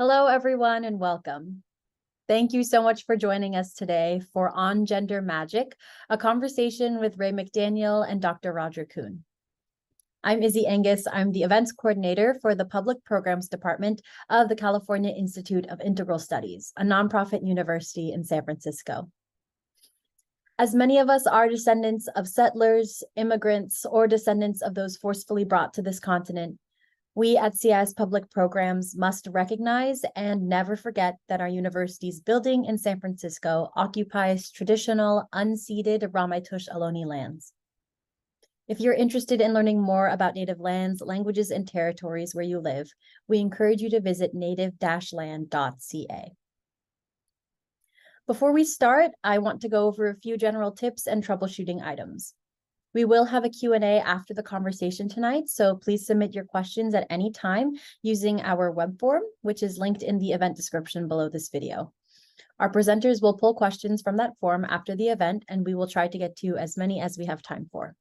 Hello, everyone, and welcome. Thank you so much for joining us today for On Gender Magic, a conversation with Rae McDaniel and Dr. Roger Kuhn. I'm Izzy Angus. I'm the events coordinator for the Public Programs Department of the California Institute of Integral Studies, a nonprofit university in San Francisco. As many of us are descendants of settlers, immigrants, or descendants of those forcefully brought to this continent, we at CIIS Public Programs must recognize and never forget that our university's building in San Francisco occupies traditional, unceded Ramaytush Ohlone lands. If you're interested in learning more about Native lands, languages, and territories where you live, we encourage you to visit native-land.ca. Before we start, I want to go over a few general tips and troubleshooting items. We will have a Q&A after the conversation tonight, so please submit your questions at any time using our web form, which is linked in the event description below this video. Our presenters will pull questions from that form after the event, and we will try to get to as many as we have time for.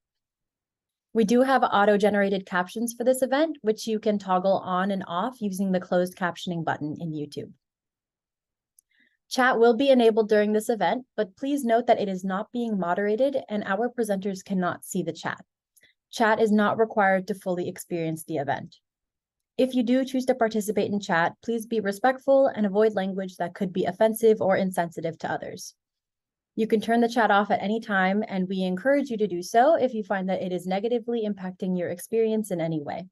We do have auto-generated captions for this event, which you can toggle on and off using the closed captioning button in YouTube. Chat will be enabled during this event, but please note that it is not being moderated and our presenters cannot see the chat. Chat is not required to fully experience the event. If you do choose to participate in chat, please be respectful and avoid language that could be offensive or insensitive to others. You can turn the chat off at any time, and we encourage you to do so if you find that it is negatively impacting your experience in any way.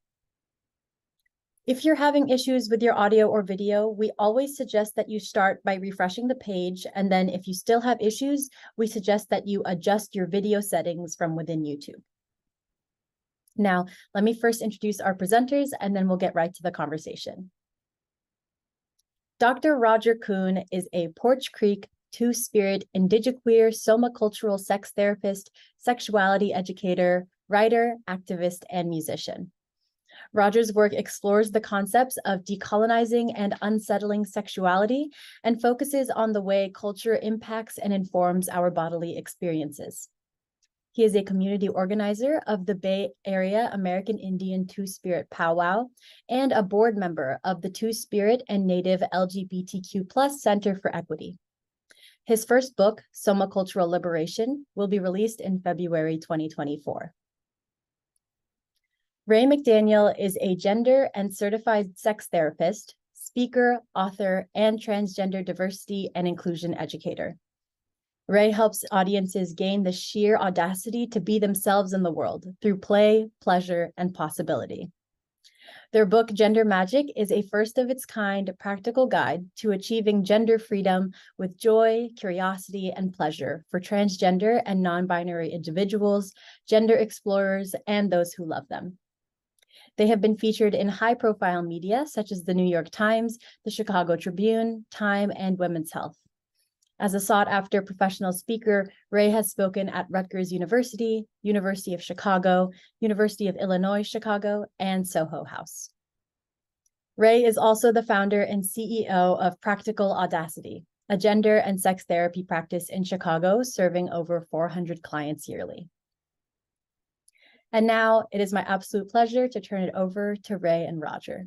If you're having issues with your audio or video, we always suggest that you start by refreshing the page, and then if you still have issues, we suggest that you adjust your video settings from within YouTube. Now, let me first introduce our presenters, and then we'll get right to the conversation. Dr. Roger Kuhn is a Porch Creek, Two-Spirit, indigiqueer, somacultural sex therapist, sexuality educator, writer, activist, and musician. Roger's work explores the concepts of decolonizing and unsettling sexuality and focuses on the way culture impacts and informs our bodily experiences. He is a community organizer of the Bay Area American Indian Two-Spirit Powwow and a board member of the Two-Spirit and Native LGBTQ+ Center for Equity. His first book, Somacultural Liberation, will be released in February 2024. Rae McDaniel is a gender and certified sex therapist, speaker, author, and transgender diversity and inclusion educator. Rae helps audiences gain the sheer audacity to be themselves in the world through play, pleasure, and possibility. Their book, Gender Magic, is a first-of-its-kind practical guide to achieving gender freedom with joy, curiosity, and pleasure for transgender and non-binary individuals, gender explorers, and those who love them. They have been featured in high-profile media such as the New York Times, the Chicago Tribune, Time, and Women's Health. As a sought-after professional speaker, Rae has spoken at Rutgers University, University of Chicago, University of Illinois Chicago, and Soho House. Rae is also the founder and CEO of Practical Audacity, a gender and sex therapy practice in Chicago, serving over 400 clients yearly. And now it is my absolute pleasure to turn it over to Rae and Roger.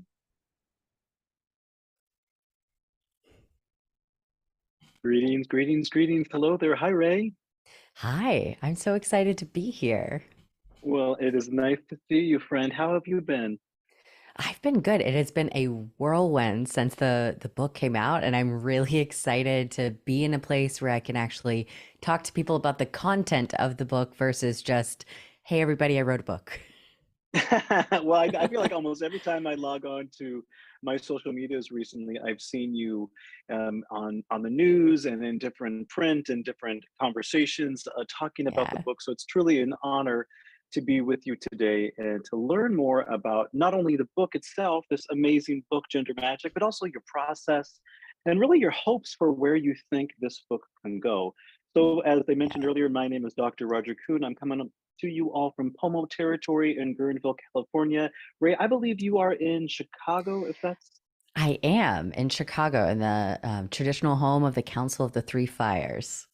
Greetings, greetings, greetings. Hello there. Hi, Rae. Hi, I'm so excited to be here. Well, it is nice to see you, friend. How have you been? I've been good. It has been a whirlwind since the book came out, and I'm really excited to be in a place where I can actually talk to people about the content of the book versus just, hey, everybody, I wrote a book. Well, I feel like almost every time I log on to my social medias recently, I've seen you on the news and in different print and different conversations talking about the Yeah. book. So it's truly an honor to be with you today and to learn more about not only the book itself, this amazing book, Gender Magic, but also your process and really your hopes for where you think this book can go. So as I mentioned earlier, my name is Dr. Roger Kuhn. I'm coming up to you all from Pomo territory in Guerneville, California. Rae, I believe you are in Chicago, if that's I am in Chicago in the traditional home of the Council of the Three Fires.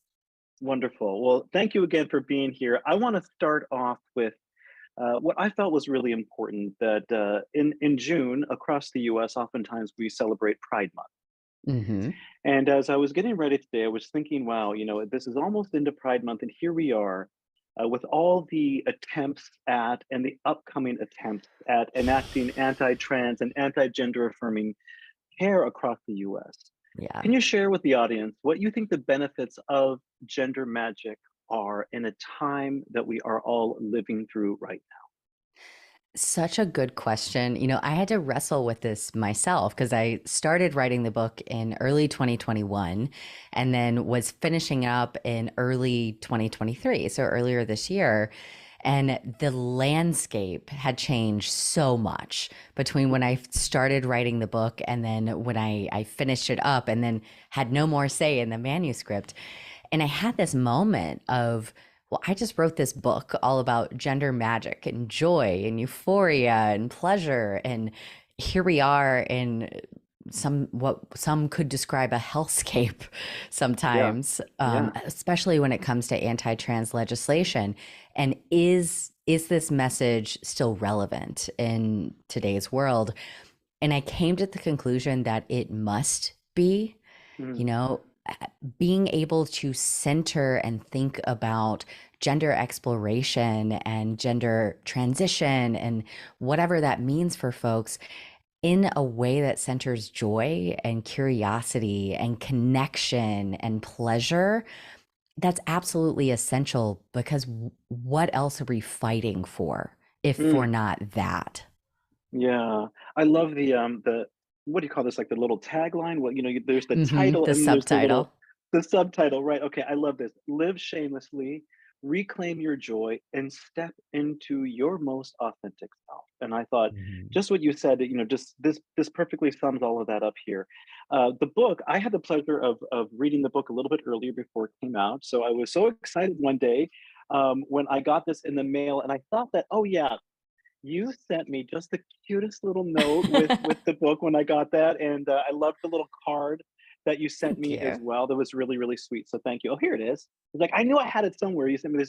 wonderful. Well, thank you again for being here. I want to start off with what I felt was really important that in June across the U.S., oftentimes we celebrate Pride Month. Hmm. And as I was getting ready today, I was thinking, wow, this is almost into Pride Month, and here we are with all the attempts at and the upcoming attempts at enacting anti-trans and anti-gender affirming care across the US. Yeah. Can you share with the audience what you think the benefits of gender magic are in a time that we are all living through right Such a good question. I had to wrestle with this myself because I started writing the book in early 2021 and then was finishing up in early 2023, so earlier this year. And the landscape had changed so much between when I started writing the book and then when I finished it up and then had no more say in the manuscript. And I had this moment of, well, I just wrote this book all about gender magic and joy and euphoria and pleasure. And here we are in what some could describe a hellscape now? sometimes, Yeah, especially when it comes to anti-trans legislation. And is this message still relevant in today's world? And I came to the conclusion that it must be. yeah. you know, Being able to center and think about gender exploration and gender transition and whatever that means for folks in a way that centers joy and curiosity and connection and pleasure, that's absolutely essential because what else are we fighting for if for Mm. not that? Yeah, I love the what do you call this? Like the little tagline? Well, there's the title The and then there's subtitle. the subtitle, right? Okay, I love this. Live shamelessly, reclaim your joy, and step into your most authentic self. And I thought, Mhm. just what you said, just this perfectly sums all of that up here. The book, I had the pleasure of reading the book a little bit earlier before it came out, so I was so excited one day when I got this in the mail, and I thought that, oh yeah, you sent me just the cutest little note with the book when I got that, and I loved the little card that you sent Thank me as you. well. That was really, really sweet. So thank you. Oh, here it is. It's like I knew I had it somewhere. You sent me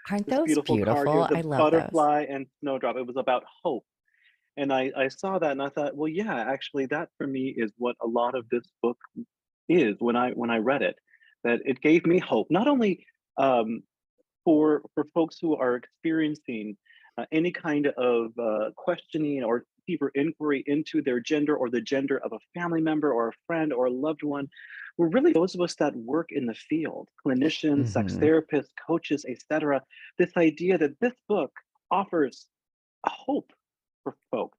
Aren't this those beautiful card here beautiful? with a I love those. butterfly and snowdrop. It was about hope, and I saw that and I thought, well, yeah, actually, that for me is what a lot of this book is when I read it. That it gave me hope, not only um, for folks who are experiencing any kind of questioning or deeper inquiry into their gender or the gender of a family member or a friend or a loved one, we're really those of us that work in the field, clinicians, sex Hmm. therapists, coaches, etc. This idea that this book offers a hope for folks.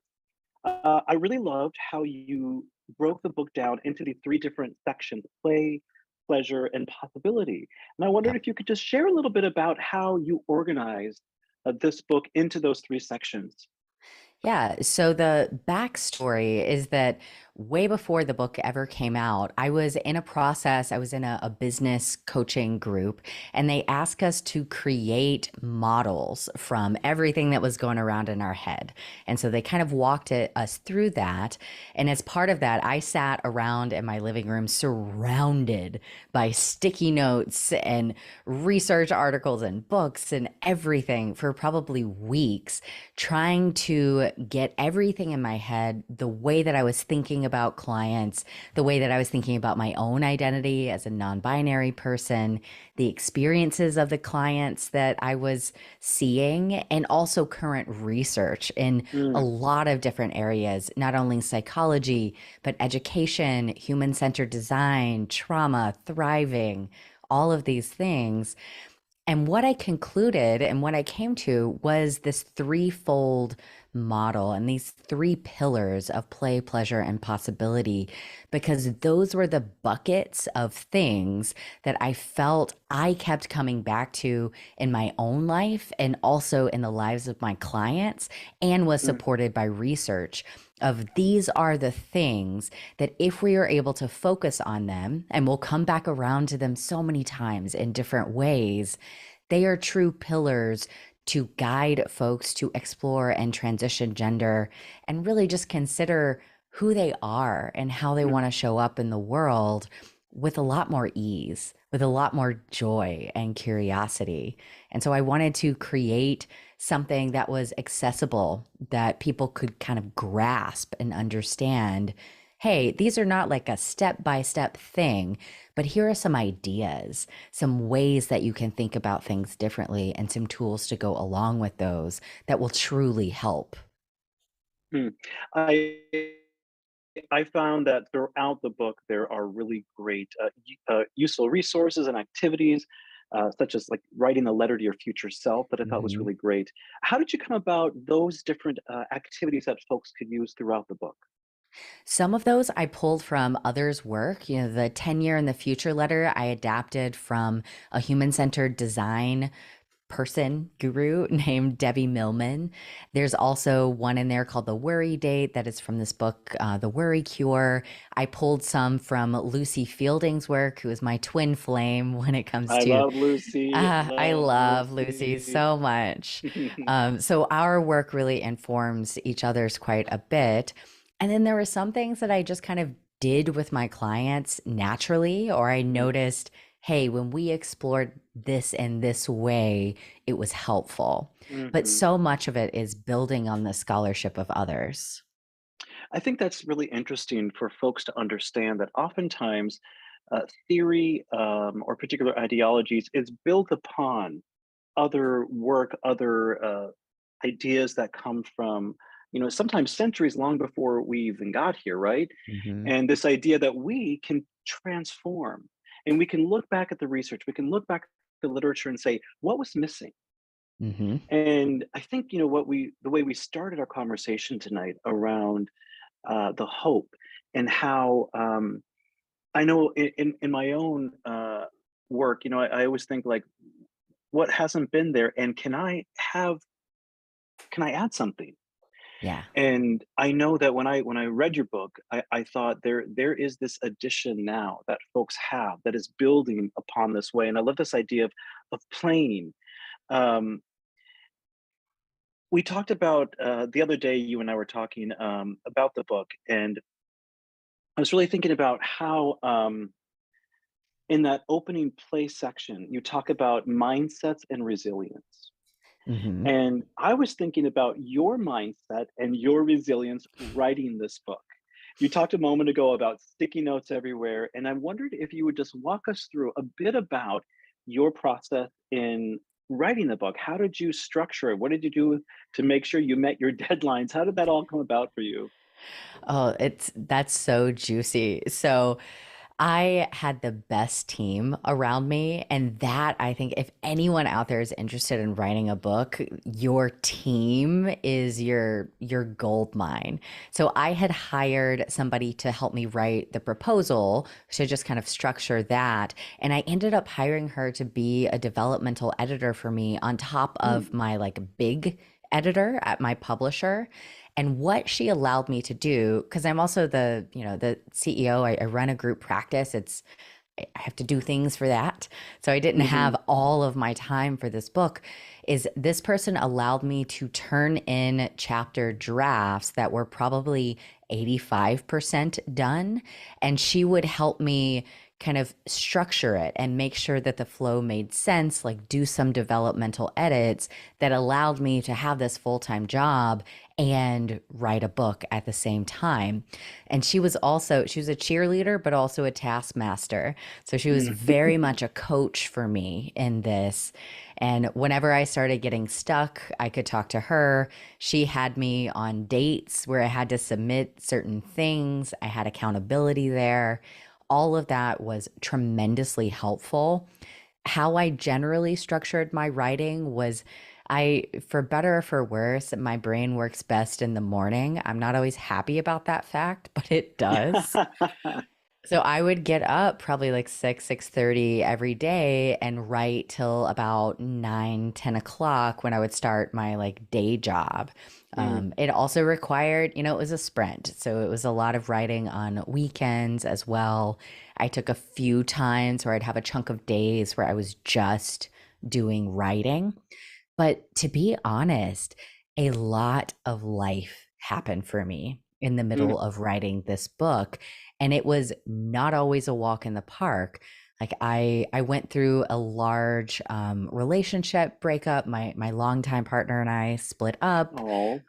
I really loved how you broke the book down into the three different sections: play, pleasure, and possibility. And I wondered Yep. if you could just share a little bit about how you organized this book into those three sections. Yeah. So the backstory is that way before the book ever came out, I was in a process, I was in a business coaching group, and they asked us to create models from everything that was going around in our head. And so they kind of walked us through that. And as part of that, I sat around in my living room surrounded by sticky notes and research articles and books and everything for probably weeks trying to get everything in my head, the way that I was thinking about clients, the way that I was thinking about my own identity as a non binary person, the experiences of the clients that I was seeing, and also current research in a Mm, lot of different areas, not only psychology, but education, human centered design, trauma, thriving, all of these things. And what I concluded and what I came to was this threefold model and these three pillars of play, pleasure, and possibility, because those were the buckets of things that I felt I kept coming back to in my own life and also in the lives of my clients, and was mm, supported by research of these are the things that if we are able to focus on them, and we'll come back around to them so many times in different ways, they are true pillars to guide folks to explore and transition gender and really just consider who they are and how they mm, want to show up in the world with a lot more ease, with a lot more joy and curiosity. And so I wanted to create something that was accessible, that people could kind of grasp and understand. Hey, these are not like a step by step thing, but here are some ideas, some ways that you can think about things differently, and some tools to go along with those that will truly help. Hmm. I I found that throughout the book there are really great, useful resources and activities, such as like writing a letter to your future self that I thought was Mhm. really great. How did you come about those different activities that folks could use throughout the book? Some of those I pulled from others' work. You know, the 10-year in the future letter I adapted from a human-centered design person guru named Debbie Millman. There's also one in there called The Worry Date that is from this book, The Worry Cure. I pulled some from Lucy Fielding's work, who is my twin flame when it comes I to love Lucy. I Love love Lucy Lucy. so much. So our work really informs each other's quite a bit. And then there were some things that I just kind of did with my clients naturally, or I noticed, hey, when we explored this in this way, it was helpful. But Hmm. so much of it is building on the scholarship of others. I think that's really interesting for folks to understand that oftentimes theory or particular ideologies is built upon other work, other ideas that come from, sometimes centuries long before we even got here, right? Hmm. And this idea that we can transform and we can look back at the research, we can look back at the literature and say, what was missing? Hmm. And I think, the way we started our conversation tonight around the hope and how I know in my own work, I always think like, what hasn't been there, and can I add something? Yeah. And I know that when I read your book, I thought there is this addition now that folks have that is building upon this way. And I love this idea of playing. Um, we talked about the other day, you and I were talking about the book, and I was really thinking about how in that opening play section, you talk about mindsets and resilience. Hmm. And I was thinking about your mindset and your resilience writing this book. You talked a moment ago about sticky notes everywhere, and I wondered if you would just walk us through a bit about your process in writing the book. How did you structure it? What did you do to make sure you met your deadlines? How did that all come about for you? Oh, that's so juicy. So I had the best team around me. And that, I think, if anyone out there is interested in writing a book, your team is your gold mine. So I had hired somebody to help me write the proposal to just kind of structure that. And I ended up hiring her to be a developmental editor for me on top of Mm, my like big editor at my publisher. And what she allowed me to do, because I'm also the CEO, I run a group practice. I have to do things for that. So I didn't hmm have all of my time for this book. Is this person allowed me to turn in chapter drafts that were probably 85% done. And she would help me kind of structure it and make sure that the flow made sense, like do some developmental edits that allowed me to have this full time job and write a book at the same time. And she was a cheerleader, but also a taskmaster. So she was very much a coach for me in this. And whenever I started getting stuck, I could talk to her. She had me on dates where I had to submit certain things, I had accountability there. All of that was tremendously helpful. How I generally structured my writing was for better or for worse, my brain works best in the morning. I'm not always happy about that fact, but it does. So I would get up probably like 6:30 every day and write till about 9, 10 o'clock when I would start my like day job. Mm. It also required, it was a sprint. So it was a lot of writing on weekends as well. I took a few times where I'd have a chunk of days where I was just doing writing. But to be honest, a lot of life happened for me in the Mm. middle of writing this book. And it was not always a walk in the park. Like I went through a large relationship breakup. My longtime partner and I split up. Oh.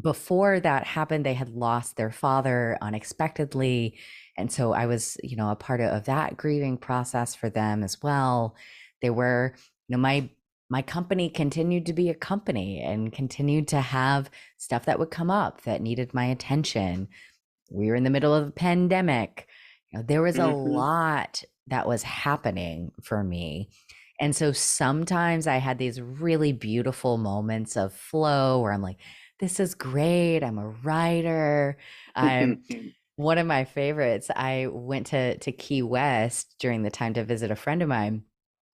Before that happened, they had lost their father unexpectedly. And so I was, a part of that grieving process for them as well. They were, my company continued to be a company and continued to have stuff that would come up that needed my attention. We were in the middle of a pandemic. There was a Hmm. lot that was happening for me. And so sometimes I had these really beautiful moments of flow where I'm like, this is great. I'm a writer. I'm one of my favorites. I went to Key West during the time to visit a friend of mine,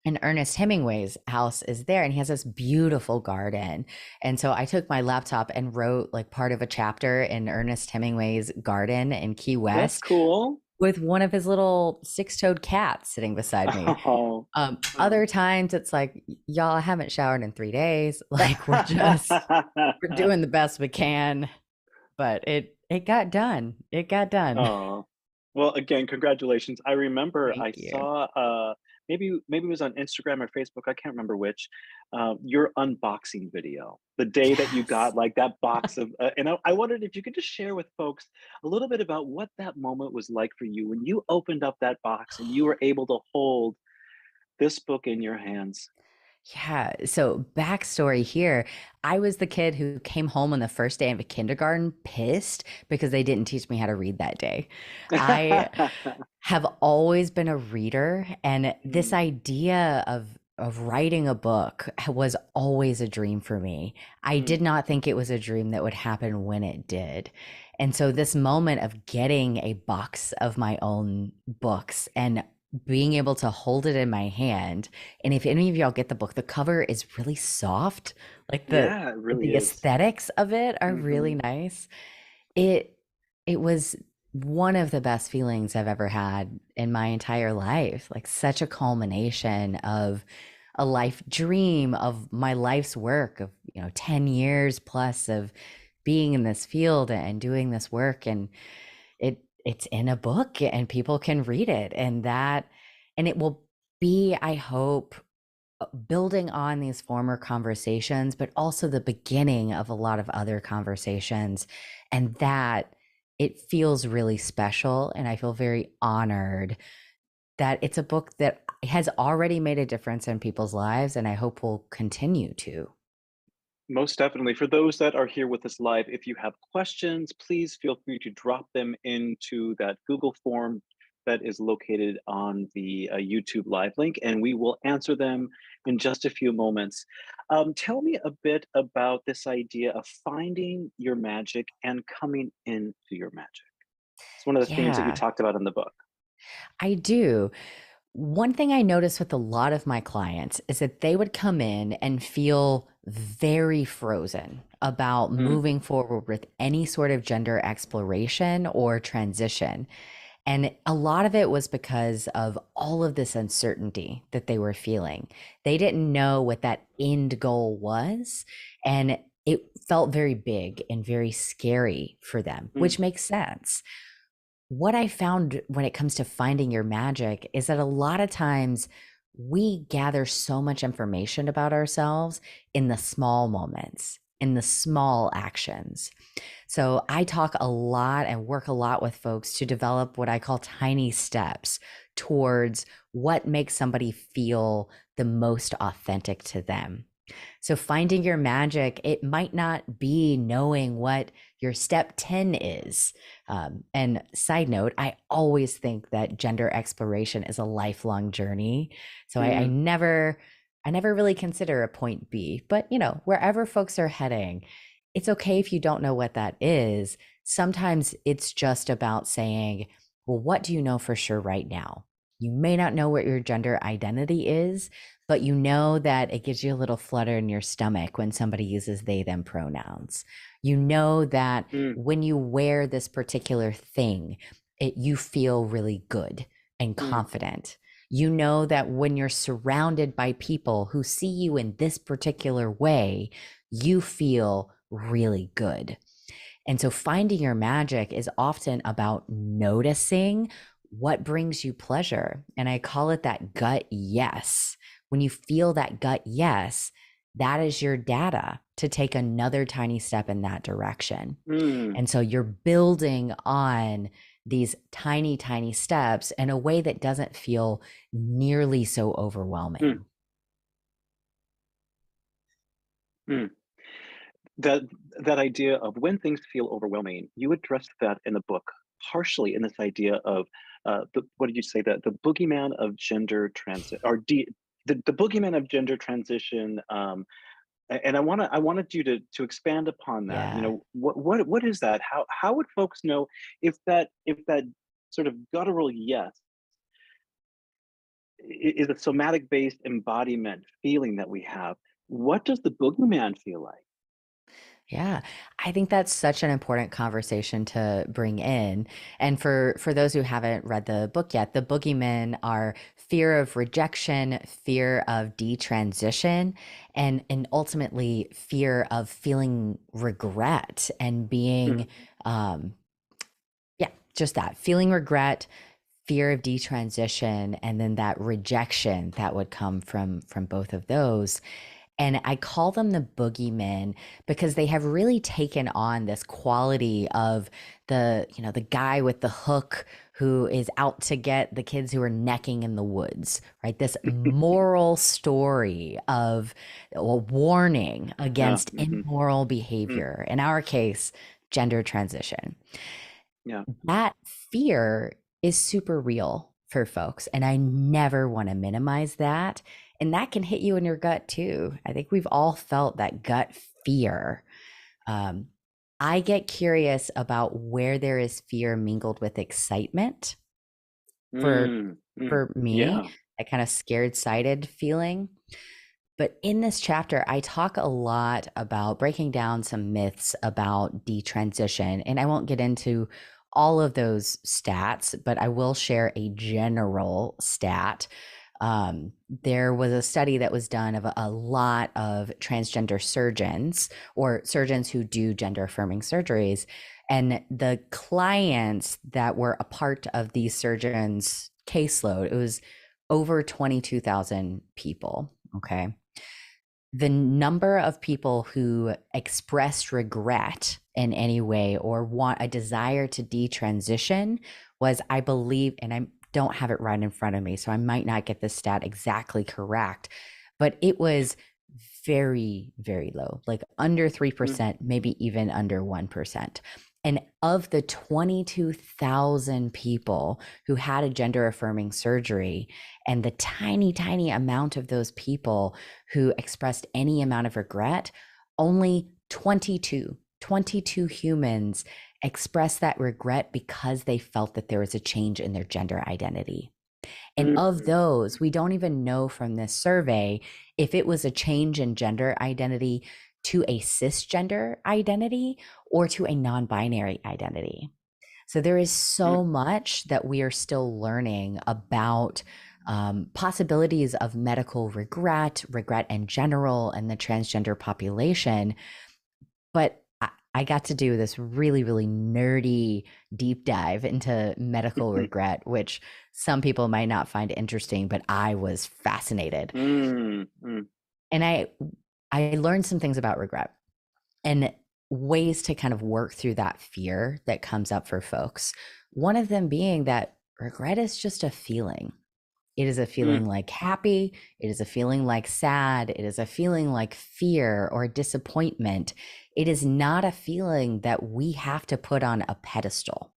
and Ernest Hemingway's house is there, and he has this beautiful garden. And so I took my laptop and wrote like part of a chapter in Ernest Hemingway's garden in Key That's West cool. with one of his little six-toed cats sitting beside me. Oh. Other times it's like, y'all, I haven't showered in 3 days. Like we're doing the best we can, but it got done. It got done. Oh, well, again, congratulations. I remember Thank I you. saw maybe it was on Instagram or Facebook, I can't remember which, your unboxing video. The day that you Yes. got like that box of and I wondered if you could just share with folks a little bit about what that moment was like for you when you opened up that box and you were able to hold this book in your hands. Yeah. So, backstory here, I was the kid who came home on the first day of kindergarten pissed because they didn't teach me how to read that day. I have always been a reader, and this Mm, idea of writing a book was always a dream for me. I did mm, not think it was a dream that would happen when it did. And so this moment of getting a box of my own books and being able to hold it in my hand, and if any of y'all get the book, the cover is really soft. Like yeah, it really the is. aesthetics of it are Hmm. really nice. It it was one of the best feelings I've ever had in my entire life. Like such a culmination of a life dream, of my life's work of, 10 years plus of being in this field and doing this work, and it's in a book and people can read it, and it will be, I hope, building on these former conversations, but also the beginning of a lot of other conversations. And that it feels really special. And I feel very honored that it's a book that has already made a difference in people's lives. And I hope will continue to. Most definitely. For those that are here with us live, if you have questions, please feel free to drop them into that Google form that is located on the YouTube live link, and we will answer them in just a few moments. Tell me a bit about this idea of finding your magic and coming into your magic. It's one of the themes that you Yeah, talked about in the book. I do. One thing I noticed with a lot of my clients is that they would come in and feel very frozen about Mm, moving forward with any sort of gender exploration or transition. And a lot of it was because of all of this uncertainty that they were feeling. They didn't know what that end goal was. And it felt very big and very scary for them, mm, which makes sense. What I found when it comes to finding your magic is that a lot of times we gather so much information about ourselves in the small moments, in the small actions. So I talk a lot and work a lot with folks to develop what I call tiny steps towards what makes somebody feel the most authentic to them. So finding your magic, it might not be knowing what your step 10 is. And side note, I always think that gender exploration is a lifelong journey. So mm, I never really consider a point B, but wherever folks are heading, it's okay if you don't know what that is. Sometimes it's just about saying, well, what do you know for sure right now? You may not know what your gender identity is, but you know that it gives you a little flutter in your stomach when somebody uses they, them pronouns. You know that mm, when you wear this particular thing, you feel really good and mm, confident. You know that when you're surrounded by people who see you in this particular way, you feel really good. And so finding your magic is often about noticing what brings you pleasure. And I call it that gut yes. When you feel that gut yes, that is your data to take another tiny step in that direction. Mm, And so you're building on these tiny, tiny steps in a way that doesn't feel nearly so overwhelming. mm, mm. That that idea of when things feel overwhelming, you addressed that in the book, partially in this idea of what did you say, that the boogeyman of gender transit, or the boogeyman of gender transition. And I wanted you to expand upon that. Yeah. What is that? How would folks know if that sort of guttural yes is a somatic based embodiment feeling that we have? What does the boogeyman feel like? Yeah, I think that's such an important conversation to bring in. And for those who haven't read the book yet, the boogeymen are fear of rejection, fear of detransition, and ultimately fear of feeling regret and being Mm, yeah, just that feeling regret, fear of detransition, and then that rejection that would come from both of those. And I call them the boogeymen because they have really taken on this quality of the guy with the hook who is out to get the kids who are necking in the woods, right? This moral story of a warning yeah. against Hmm. immoral Mm, behavior. In our case, gender transition. yeah. That fear is super real for folks. And I never want to minimize that. And that can hit you in your gut too. I think we've all felt that gut fear. Um, I get curious about where there is fear mingled with excitement for Mm, mm, for me, yeah. that kind of scared sighted feeling. But in this chapter, I talk a lot about breaking down some myths about detransition. And I won't get into all of those stats, but I will share a general stat. There was a study that was done of a lot of transgender surgeons or surgeons who do gender affirming surgeries. And the clients that were a part of these surgeons' caseload, it was over 22,000 people. Okay, the number of people who expressed regret in any way or want a desire to detransition was, I believe, and I don't have it right in front of me, so I might not get the stat exactly correct, but it was very, very low, like under Mm, 3%, maybe even under 1%. And of the 22,000 people who had a gender affirming surgery, and the tiny, tiny amount of those people who expressed any amount of regret, only 22 humans expressed that regret because they felt that there was a change in their gender identity. And of mm, those, we don't even know from this survey if it was a change in gender identity to a cisgender identity or to a non binary identity. So there is mm, so much that we are still learning about possibilities of medical regret, regret in general, and the transgender population. But I got to do this really, really nerdy deep dive into medical regret, which some people might not find interesting, but I was fascinated. mm, mm, And I learned some things about regret and ways to kind of work through that fear that comes up for folks. One of them being that regret is just a feeling. It is a feeling mm, like happy. It is a feeling like sad. It is a feeling like fear or disappointment. It is not a feeling that we have to put on a pedestal.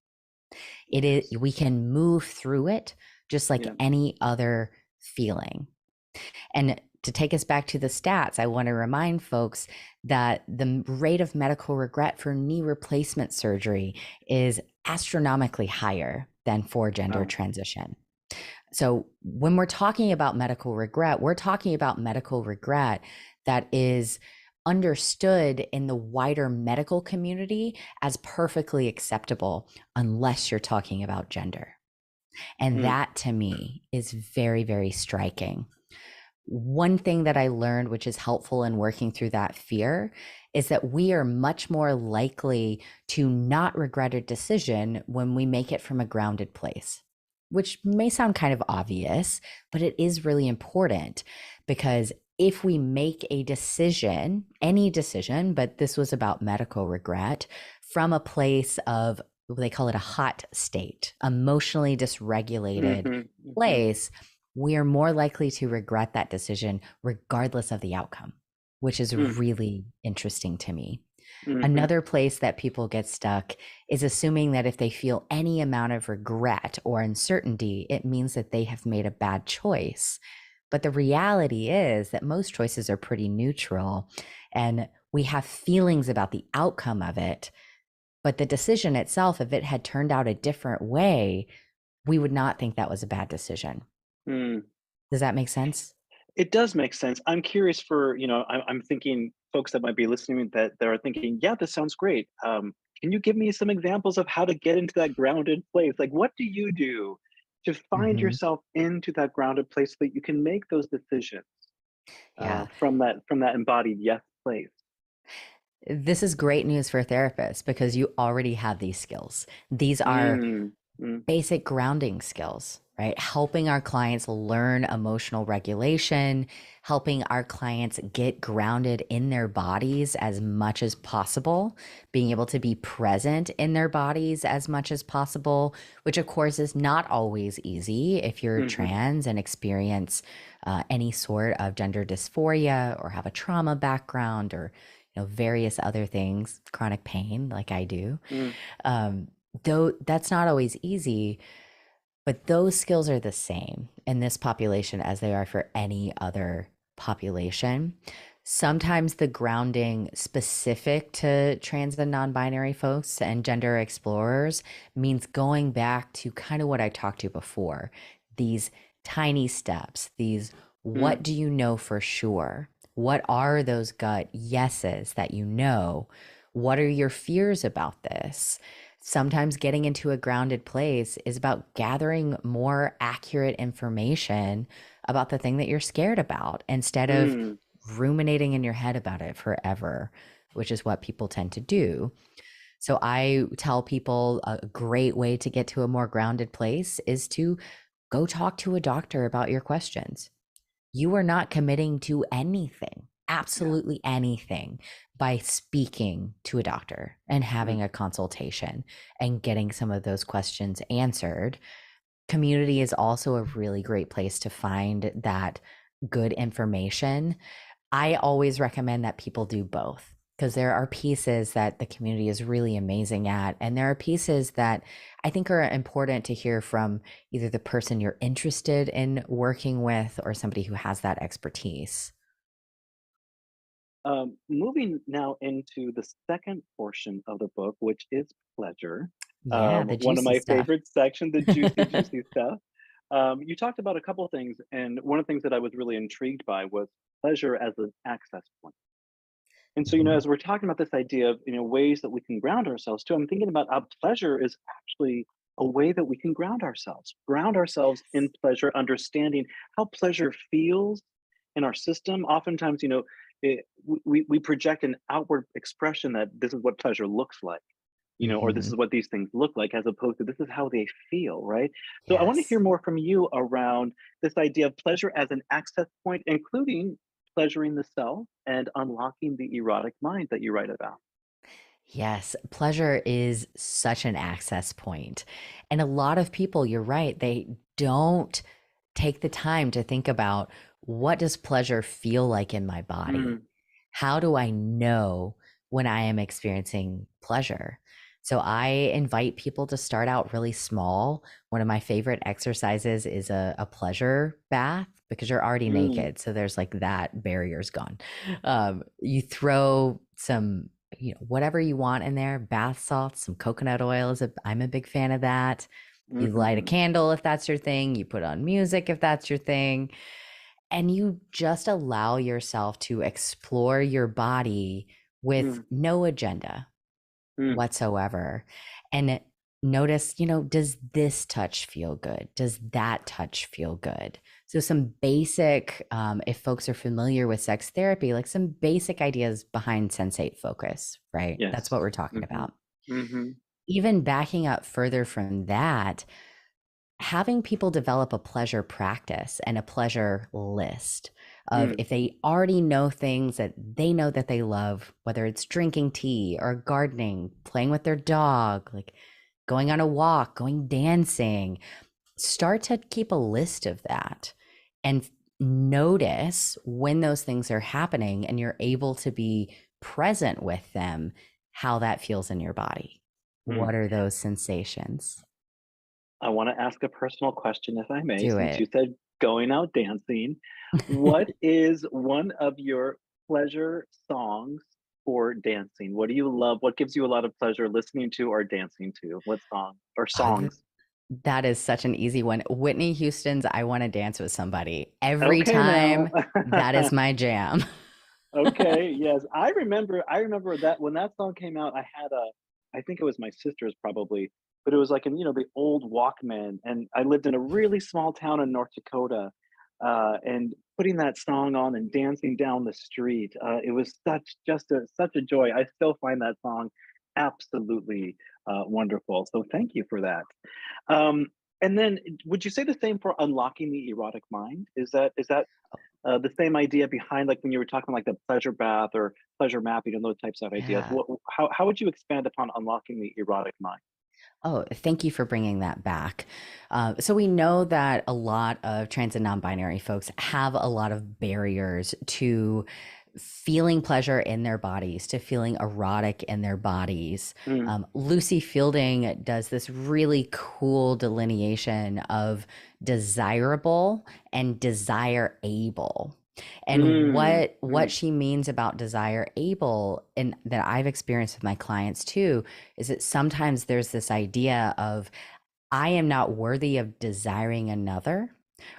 It is, yes. we can move through it just like Yeah. any other feeling. And to take us back to the stats, I want to remind folks that the rate of medical regret for knee replacement surgery is astronomically higher than for gender Wow. transition. So when we're talking about medical regret, we're talking about medical regret that is understood in the wider medical community as perfectly acceptable unless you're talking about gender. And Mm, that to me is very, very striking. One thing that I learned, which is helpful in working through that fear, is that we are much more likely to not regret a decision when we make it from a grounded place, which may sound kind of obvious, but it is really important because if we make a decision, any decision, but this was about medical regret, from a place of, they call it a hot state, emotionally dysregulated Hmm. Hmm. place, we are more likely to regret that decision regardless of the outcome, which is really interesting to me. Hmm. Another place that people get stuck is assuming that if they feel any amount of regret or uncertainty, it means that they have made a bad choice. But the reality is that most choices are pretty neutral and we have feelings about the outcome of it. But the decision itself, if it had turned out a different way, we would not think that was a bad decision. Mm. Does that make sense? It does make sense. I'm curious for, I'm thinking folks that might be listening that are thinking, yeah, this sounds great. Can you give me some examples of how to get into that grounded place? Like, what do you do to find Mhm. yourself into that grounded place so that you can make those decisions Yeah. from that embodied yes place? This is great news for therapists because you already have these skills. These are Mm, mm, basic grounding skills, right? Helping our clients learn emotional regulation, helping our clients get grounded in their bodies as much as possible, being able to be present in their bodies as much as possible, which of course is not always easy if you're mhm, trans and experience any sort of gender dysphoria or have a trauma background or various other things, chronic pain like I do. mm, Um, though that's not always easy, but those skills are the same in this population as they are for any other population. Sometimes the grounding specific to trans and non-binary folks and gender explorers means going back to kind of what I talked to before, these tiny steps, these mm, what do you know for sure? What are those gut yeses that you know? What are your fears about this? Sometimes getting into a grounded place is about gathering more accurate information about the thing that you're scared about instead of mm. ruminating in your head about it forever, which is what people tend to do. So I tell people a great way to get to a more grounded place is to go talk to a doctor about your questions. You are not committing to anything, Yeah. absolutely anything, by speaking to a doctor and Mm, having a consultation and getting some of those questions answered. Community is also a really great place to find that good information. I always recommend that people do both because there are pieces that the community is really amazing at. And there are pieces that I think are important to hear from either the person you're interested in working with or somebody who has that expertise. moving now into the second portion of the book, which is pleasure. Yeah, the One of juicy my stuff. favorite sections, the juicy, juicy stuff. You talked about a couple things, and one of the things that I was really intrigued by was pleasure as an access point. And so, Mhm. as we're talking about this idea of, ways that we can ground ourselves too, I'm thinking about how pleasure is actually a way that we can ground ourselves in pleasure, understanding how pleasure feels in our system. Oftentimes, we project an outward expression that this is what pleasure looks like, or this is Mhm. what these things look like, as opposed to this is how they feel, right? So I want to Yes. hear more from you around this idea of pleasure as an access point, including pleasuring the self and unlocking the erotic mind that you write about. Yes, pleasure is such an access point. And a lot of people, you're right, they don't take the time to think about what does pleasure feel like in my body? Mm, How do I know when I am experiencing pleasure? So I invite people to start out really small. One of my favorite exercises is a pleasure bath because you're already mm, naked. So there's like that barrier's gone. You throw some, whatever you want in there, bath salts, some coconut oil I'm a big fan of that. You light a mhm, candle if that's your thing, you put on music if that's your thing, and you just allow yourself to explore your body with mm, no agenda mm, whatsoever. And notice, does this touch feel good? Does that touch feel good? So some basic, if folks are familiar with sex therapy, like some basic ideas behind sensate focus, right? That's what Yes. we're talking Mm-hmm. about. Mm-hmm. Even backing up further from that, having people develop a pleasure practice and a pleasure list of, Mm. if they already know things that they know that they love, whether it's drinking tea or gardening, playing with their dog, like going on a walk, going dancing, start to keep a list of that and notice when those things are happening and you're able to be present with them, how that feels in your body. Mm. What are those sensations? I want to ask a personal question, if I may, Do since you it. said going out dancing. What is one of your pleasure songs for dancing? What do you love? What gives you a lot of pleasure listening to or dancing to? What song or Oh, songs? that is such an easy one. Whitney Houston's I Want to Dance with Somebody. Every Okay, now. time, that is my jam. Okay, yes. I remember that when that song came out, I think it was my sister's probably, but it was like in, the old Walkman, and I lived in a really small town in North Dakota, and putting that song on and dancing down the street, it was such a joy. I still find that song absolutely wonderful. So thank you for that. Um, and then would you say the same for unlocking the erotic mind? Is that the same idea behind, like when you were talking like the pleasure bath or pleasure mapping and those types of ideas? Yeah. How would you expand upon unlocking the erotic mind? Oh, thank you for bringing that back. So we know that a lot of trans and non-binary folks have a lot of barriers to feeling pleasure in their bodies, to feeling erotic in their bodies. Mm, Lucy Fielding does this really cool delineation of desirable and desire able. And mm, what mm, she means about desire able, and that I've experienced with my clients too, is that sometimes there's this idea of, I am not worthy of desiring another,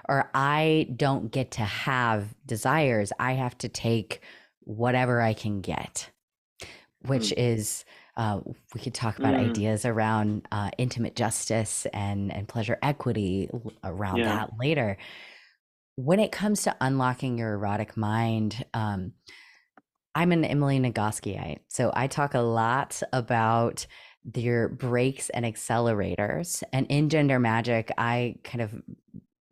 or I don't get to have desires. I have to take whatever I can get, which mm, is, we could talk about mm. ideas around intimate justice and pleasure equity around Yeah. that later. When it comes to unlocking your erotic mind, I'm an Emily Nagoskiite, so I talk a lot about their brakes and accelerators. And in Gender Magic, I kind of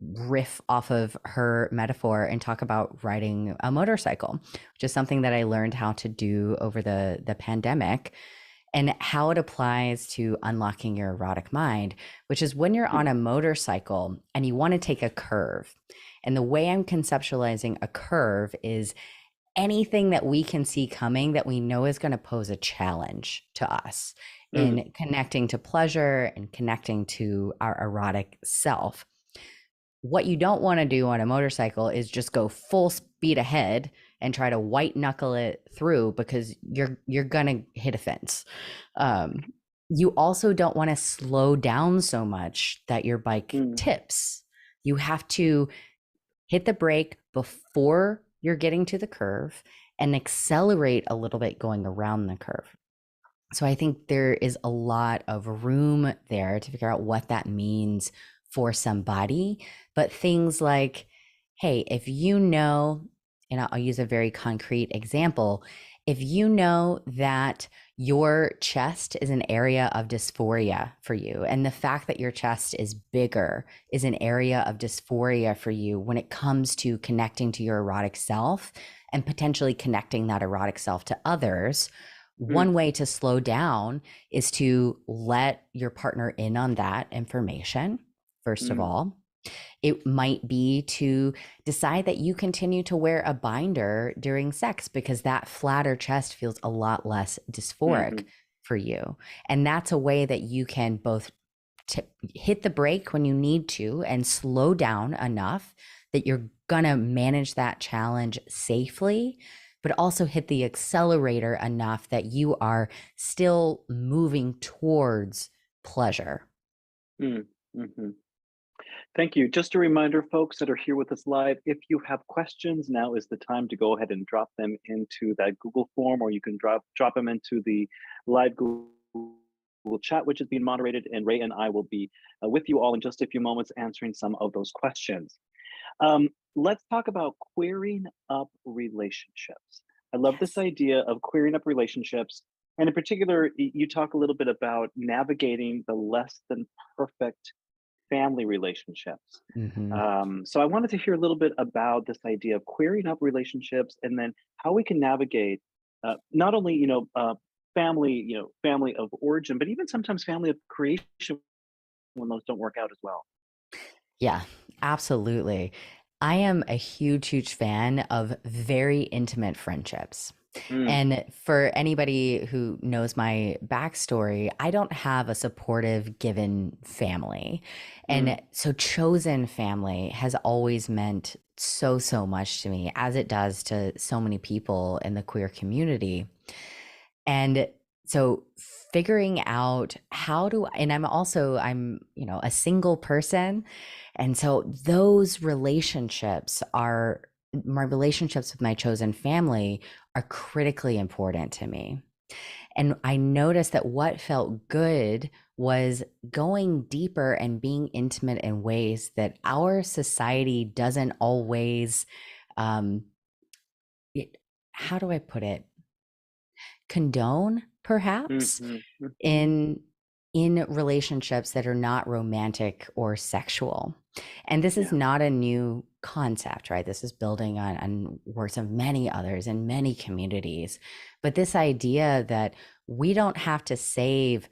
riff off of her metaphor and talk about riding a motorcycle, which is something that I learned how to do over the pandemic, and how it applies to unlocking your erotic mind, which is when you're Mm, on a motorcycle and you want to take a curve. And the way I'm conceptualizing a curve is anything that we can see coming that we know is going to pose a challenge to us mm, in connecting to pleasure and connecting to our erotic self. What you don't want to do on a motorcycle is just go full speed ahead and try to white knuckle it through, because you're gonna hit a fence. Um, you also don't want to slow down so much that your bike mm, tips. You have to hit the brake before you're getting to the curve and accelerate a little bit going around the curve. So I think there is a lot of room there to figure out what that means for somebody. But things like, hey, if you know, and I'll use a very concrete example, if you know that your chest is an area of dysphoria for you, and the fact that your chest is bigger is an area of dysphoria for you when it comes to connecting to your erotic self and potentially connecting that erotic self to others, mm, one way to slow down is to let your partner in on that information, first of mm, all. It might be to decide that you continue to wear a binder during sex because that flatter chest feels a lot less dysphoric mhm, for you. And that's a way that you can both hit the brake when you need to and slow down enough that you're going to manage that challenge safely, but also hit the accelerator enough that you are still moving towards pleasure. mm, mhm. Thank you. Just a reminder, folks that are here with us live, if you have questions, now is the time to go ahead and drop them into that Google form, or you can drop them into the live Google Google chat, which is being moderated, and Ray and I will be with you all in just a few moments answering some of those questions. Let's talk about queering up relationships. I love this Yes. idea of queering up relationships. And in particular, you talk a little bit about navigating the less than perfect family relationships. Hmm. So I wanted to hear a little bit about this idea of queering up relationships, and then how we can navigate not only family, family of origin, but even sometimes family of creation when those don't work out as well. Yeah, absolutely. I am a huge, huge fan of very intimate friendships. Mm, And for anybody who knows my backstory, I don't have a supportive given family. mm, And so chosen family has always meant so, so much to me, as it does to so many people in the queer community. And so figuring out how to, and I'm a single person. And so those relationships are, my relationships with my chosen family are critically important to me. And I noticed that what felt good was going deeper and being intimate in ways that our society doesn't always, um, it, how do I put it? Condone, perhaps, mhm, mhm. in in relationships that are not romantic or sexual. And this is Yeah. not a new concept, right? This is building on works of many others in many communities. But this idea that we don't have to save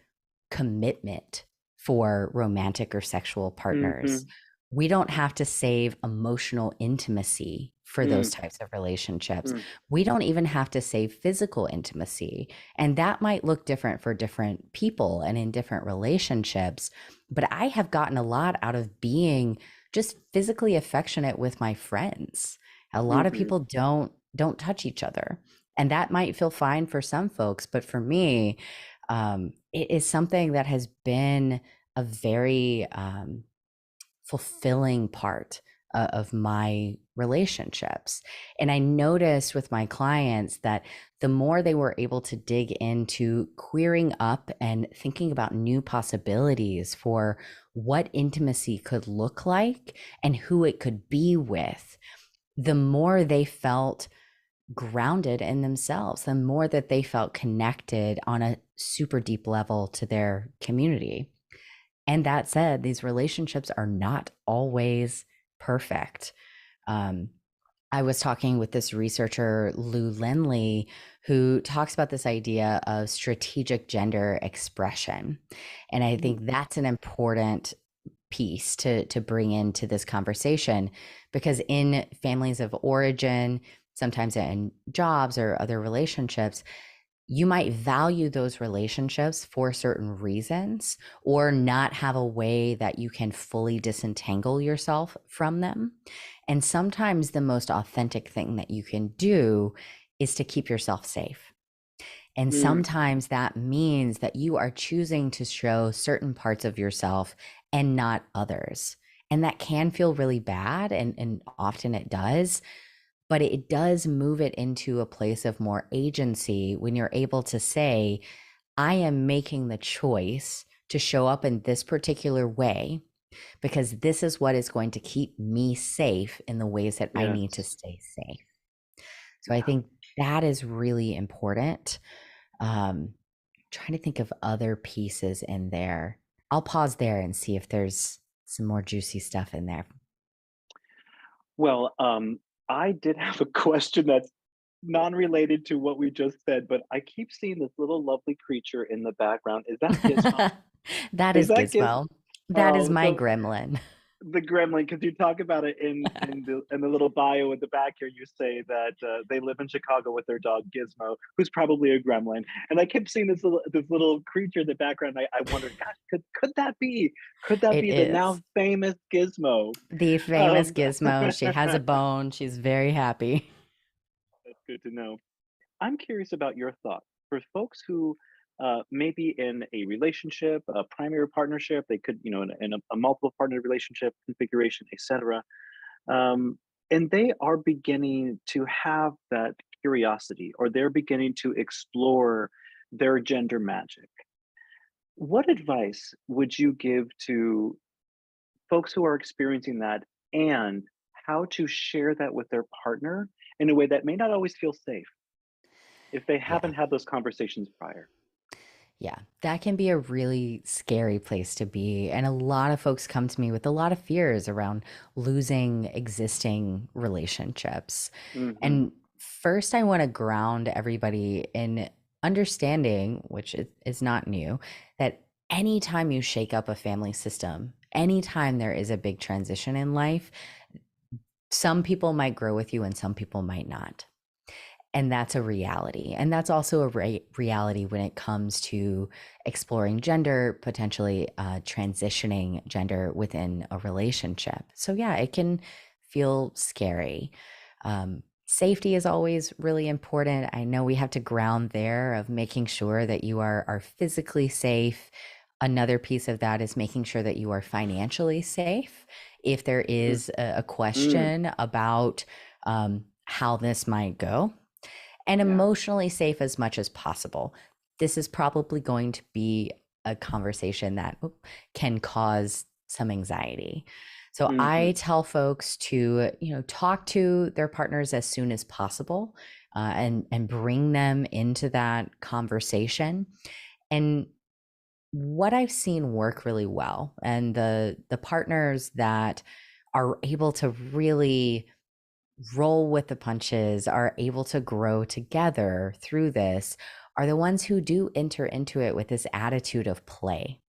commitment for romantic or sexual partners. Mhm, We don't have to save emotional intimacy for those mm, types of relationships. mm, We don't even have to save physical intimacy. And that might look different for different people and in different relationships. But I have gotten a lot out of being just physically affectionate with my friends. A lot of mhm, people don't touch each other. And that might feel fine for some folks, but for me, it is something that has been a very fulfilling part of my relationships. And I noticed with my clients that the more they were able to dig into queering up and thinking about new possibilities for what intimacy could look like and who it could be with, the more they felt grounded in themselves, the more that they felt connected on a super deep level to their community. And that said, these relationships are not always perfect. Um, I was talking with this researcher, Lou Lindley, who talks about this idea of strategic gender expression. And I mm, think that's an important piece to bring into this conversation, because in families of origin, sometimes in jobs or other relationships, you might value those relationships for certain reasons or not have a way that you can fully disentangle yourself from them. And sometimes the most authentic thing that you can do is to keep yourself safe. And mm, sometimes that means that you are choosing to show certain parts of yourself and not others. And that can feel really bad, and often it does, but it does move it into a place of more agency when you're able to say, I am making the choice to show up in this particular way because this is what is going to keep me safe in the ways that I need to yes. stay safe. So I Yeah. think that is really important. Um, Trying to think of other pieces in there. I'll pause there and see if there's some more juicy stuff in there. Well, I did have a question that's non-related to what we just said, but I keep seeing this little lovely creature in the background. Is that Gizmo? That Is is that Giz? Gizmo. That is Oh, my so gremlin. the gremlin, because you talk about it in the little bio at the back here. You say that they live in Chicago with their dog Gizmo, who's probably a gremlin. And I kept seeing this little creature in the background. I wondered, gosh, could that be It the now is. famous Gizmo? The famous Um, Gizmo. She has a that's bone. She's very happy. good to know. I'm curious about your thoughts for folks who may be in a relationship, a primary partnership. They could, in a multiple partner relationship configuration, etc. Um, and they are beginning to have that curiosity, or they're beginning to explore their gender magic. What advice would you give to folks who are experiencing that, and how to share that with their partner in a way that may not always feel safe if they Yeah. haven't had those conversations prior? Yeah, that can be a really scary place to be. And a lot of folks come to me with a lot of fears around losing existing relationships. Hmm. And first, I want to ground everybody in understanding, which is not new, that anytime you shake up a family system, anytime there is a big transition in life, some people might grow with you and some people might not. And that's a reality. And that's also a reality when it comes to exploring gender, potentially transitioning gender within a relationship. So, yeah, it can feel scary. Safety is always really important. I know we have to ground there of making sure that you are physically safe. Another piece of that is making sure that you are financially safe. If there is a Mm, question about how this might go, and yeah. emotionally safe as much as possible. This is probably going to be a conversation that can cause some anxiety. So Hmm. I tell folks to, talk to their partners as soon as possible, and bring them into that conversation. And what I've seen work really well, and the partners that are able to really roll with the punches, are able to grow together through this, are the ones who do enter into it with this attitude of play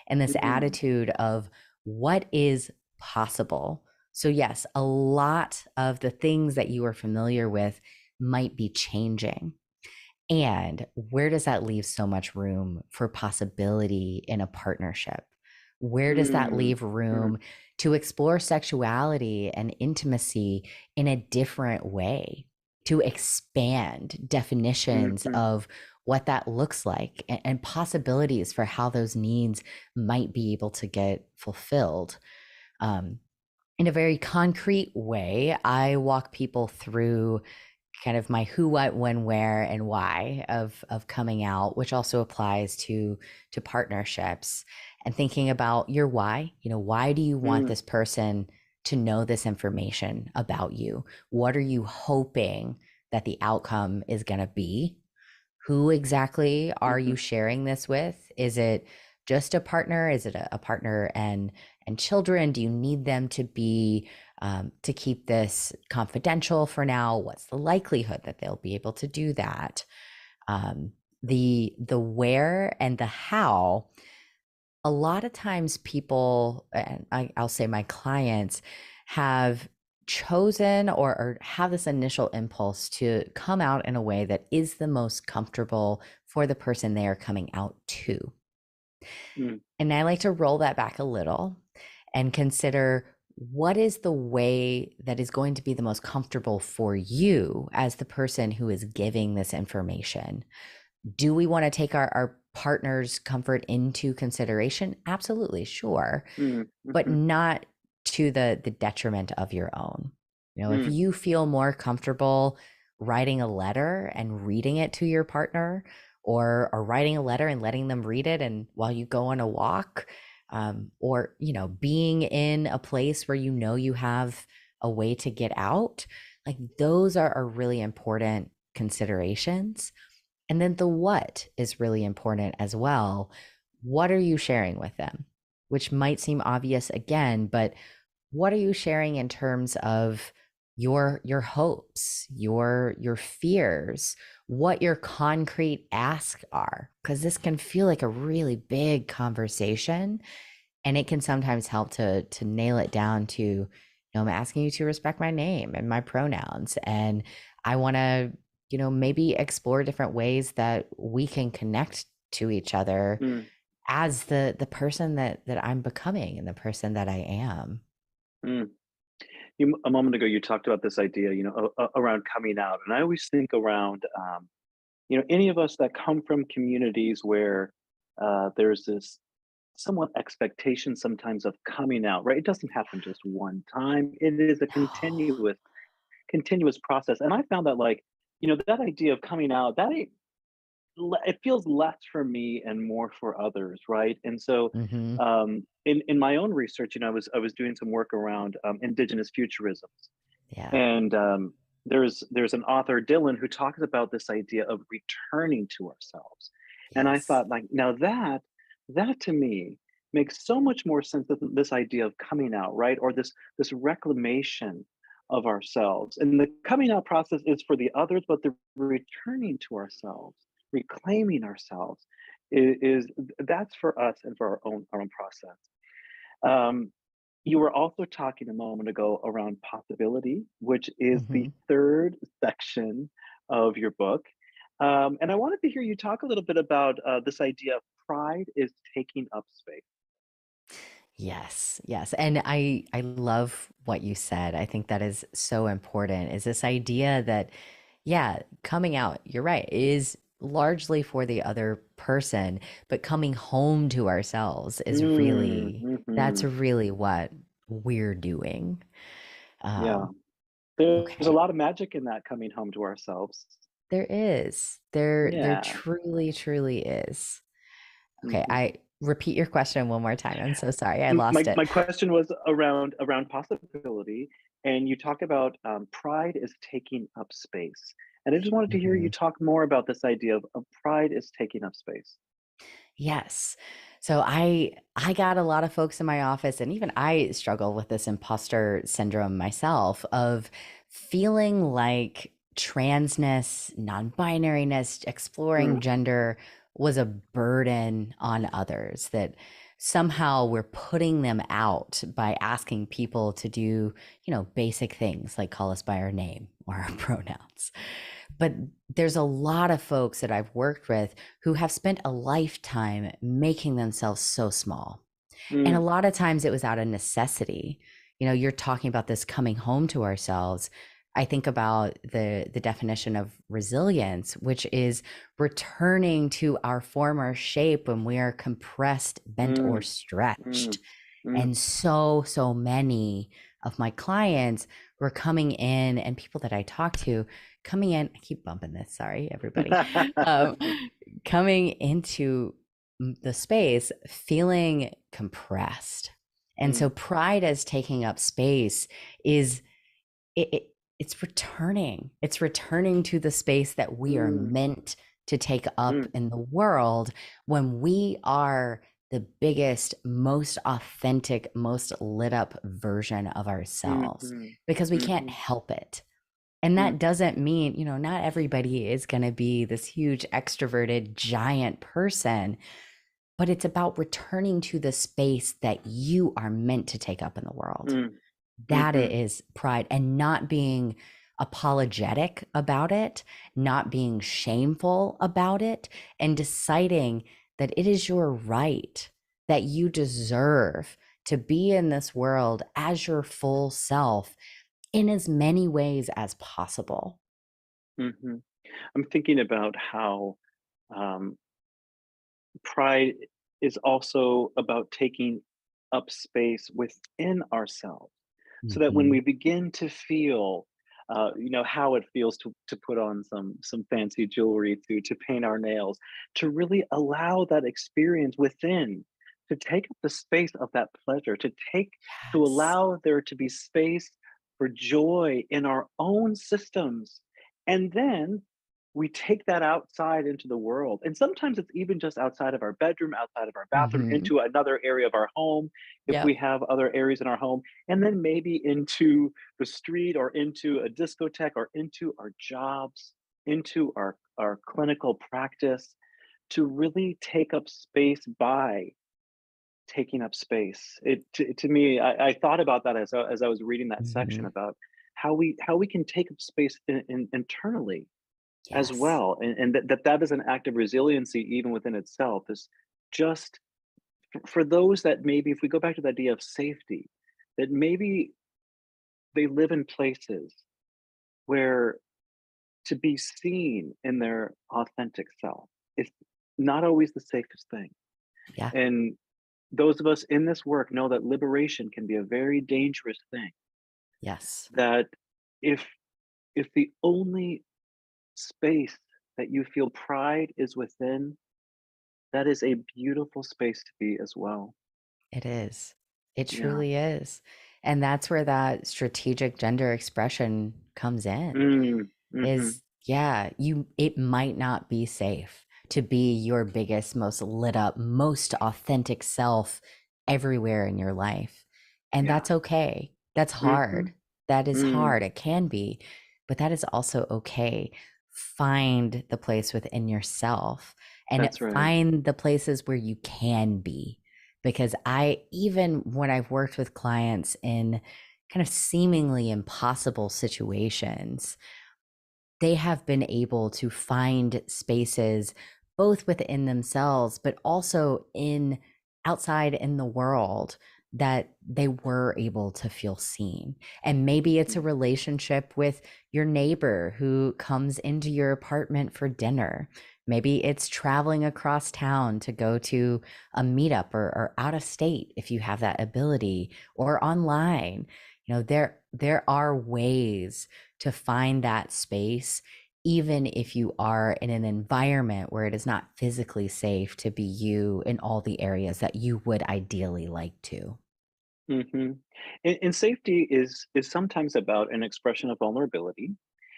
and this Mm, attitude of what is possible. So, yes, a lot of the things that you are familiar with might be changing. And where does that leave so much room for possibility in a partnership? Where does that mm, leave mhm, room to explore sexuality and intimacy in a different way, to expand definitions mhm, of what that looks like and possibilities for how those needs might be able to get fulfilled? Um, in a very concrete way, I walk people through kind of my who, what, when, where, and why of coming out, which also applies to partnerships, and thinking about your why. Why do you want mm, this person to know this information about you? What are you hoping that the outcome is going to be? Who exactly are you mhm, sharing this with? Is it just a partner? Is it a partner and children? Do you need them to be to keep this confidential for now? What's the likelihood that they'll be able to do that? Um, the where and the how. A lot of times, people, and I'll say my clients, have chosen or have this initial impulse to come out in a way that is the most comfortable for the person they are coming out to. mm, And I like to roll that back a little and consider what is the way that is going to be the most comfortable for you as the person who is giving this information. Do we want to take our partner's comfort into consideration? Absolutely, sure, mm, but mhm, not to the detriment of your own. If mm, you feel more comfortable writing a letter and reading it to your partner, or writing a letter and letting them read it and while you go on a walk, or being in a place where you have a way to get out, like those are really important considerations. And then the what is really important as well. What are you sharing with them? Which might seem obvious again, but what are you sharing in terms of your hopes, your fears, what your concrete asks are? Because this can feel like a really big conversation, and it can sometimes help to nail it down to, I'm asking you to respect my name and my pronouns, and I want to, maybe explore different ways that we can connect to each other mm, as the person that I'm becoming and the person that I am. mm. A moment ago, you talked about this idea, around coming out, and I always think around, any of us that come from communities where there's this somewhat expectation sometimes of coming out, right? It doesn't happen just one time. It is a continuous process, and I found that, like, that idea of coming out, that it feels less for me and more for others, right? And so, Hmm. in my own research, I was doing some work around indigenous futurisms, Yeah. and there's an author, Dylan, who talks about this idea of returning to ourselves. And I Yes. thought, like, now that to me makes so much more sense than this idea of coming out, right? Or this reclamation of ourselves. And the coming out process is for the others, but the returning to ourselves, reclaiming ourselves is that's for us and for our own process. Um, you were also talking a moment ago around possibility, which is the Hmm. third section of your book. And I wanted to hear you talk a little bit about this idea of pride is taking up space. Yes, yes. And I love what you said. I think that is so important is this idea that yeah, coming out, you're right, is largely for the other person, but coming home to ourselves is Mm, really that's mhm. really what we're doing. Yeah, Um, there's a okay. lot of magic in that coming home to ourselves. There is. There Yeah. truly, truly is. Okay, Mhm. I repeat your question one more time. I'm so sorry. I My lost it. my question was around possibility, and you talk about pride is taking up space, and I just wanted to hear you Mhm. talk more about this idea of pride is taking up space. Yes. So I got a lot of folks in my office and even I struggle with this imposter syndrome myself of feeling like transness, non-binariness, exploring Mm, gender was a burden on others that somehow we're putting them out by asking people to do, basic things like call us by our name or our pronouns. But there's a lot of folks that I've worked with who have spent a lifetime making themselves so small. And a mm, lot of times it was out of necessity. You're talking about this coming home to ourselves. I think about the definition of resilience, which is returning to our former shape when we are compressed, bent, or mm, stretched. mm, mm. And so many of my clients were coming in and people that I talk to coming in, I keep bumping this, sorry, everybody, um, coming into the space feeling compressed. And so Mm, pride as taking up space is it's returning. It's returning to the space that we are mm, meant to take up mm, in the world when we are the biggest, most authentic, most lit up version of ourselves mhm, because we can't mhm, help it. And mm, that doesn't mean, not everybody is going to be this huge extroverted giant person, but it's about returning to the space that you are meant to take up in the world. mm, That mhm, is pride and not being apologetic about it, not being shameful about it, and deciding that it is your right, that you deserve to be in this world as your full self in as many ways as possible. mhm. I'm thinking about how um, pride is also about taking up space within ourselves so that when Mhm. we begin to feel how it feels to put on some fancy jewelry, to paint our nails, to really allow that experience within, to take up the space of that pleasure, to Yes. allow there to be space for joy in our own systems. And then we take that outside into the world. And sometimes it's even just outside of our bedroom, outside of our bathroom, Mhm. into another area of our home, if we Yep. have other areas in our home, and then maybe into the street or into a discotheque or into our jobs, into our clinical practice, to really take up space by taking up space. To me, I thought about that as I was reading that section Mhm. about how we can take up space internally as Yes. well, and that is an act of resiliency even within itself, is just for those that maybe, if we go back to the idea of safety, that maybe they live in places where to be seen in their authentic self is not always the safest thing. Yeah. And those of us in this work know that liberation can be a very dangerous thing, Yes. that if if the only space that you feel pride is within, that is a beautiful space to be as well. It is. It Yeah. truly is. And that's where that strategic gender expression comes in. Mm, mm-hmm. Is yeah, it might not be safe to be your biggest, most lit up, most authentic self everywhere in your life. And Yeah. that's okay. That's Mm-hmm. hard. That is Mm, hard. It can be, but that is also okay. Find the place within yourself and that's right. find the places where you can be. Because even when I've worked with clients in kind of seemingly impossible situations, they have been able to find spaces both within themselves but also in outside in the world that they were able to feel seen. And maybe it's a Mm, relationship with your neighbor who comes into your apartment for dinner. Maybe it's traveling across town to go to a meetup or out of state if you have that ability, or online. There are ways to find that space, even if you are in an environment where it is not physically safe to be you in all the areas that you would ideally like to. mm-hmm. And safety is sometimes about an expression of vulnerability.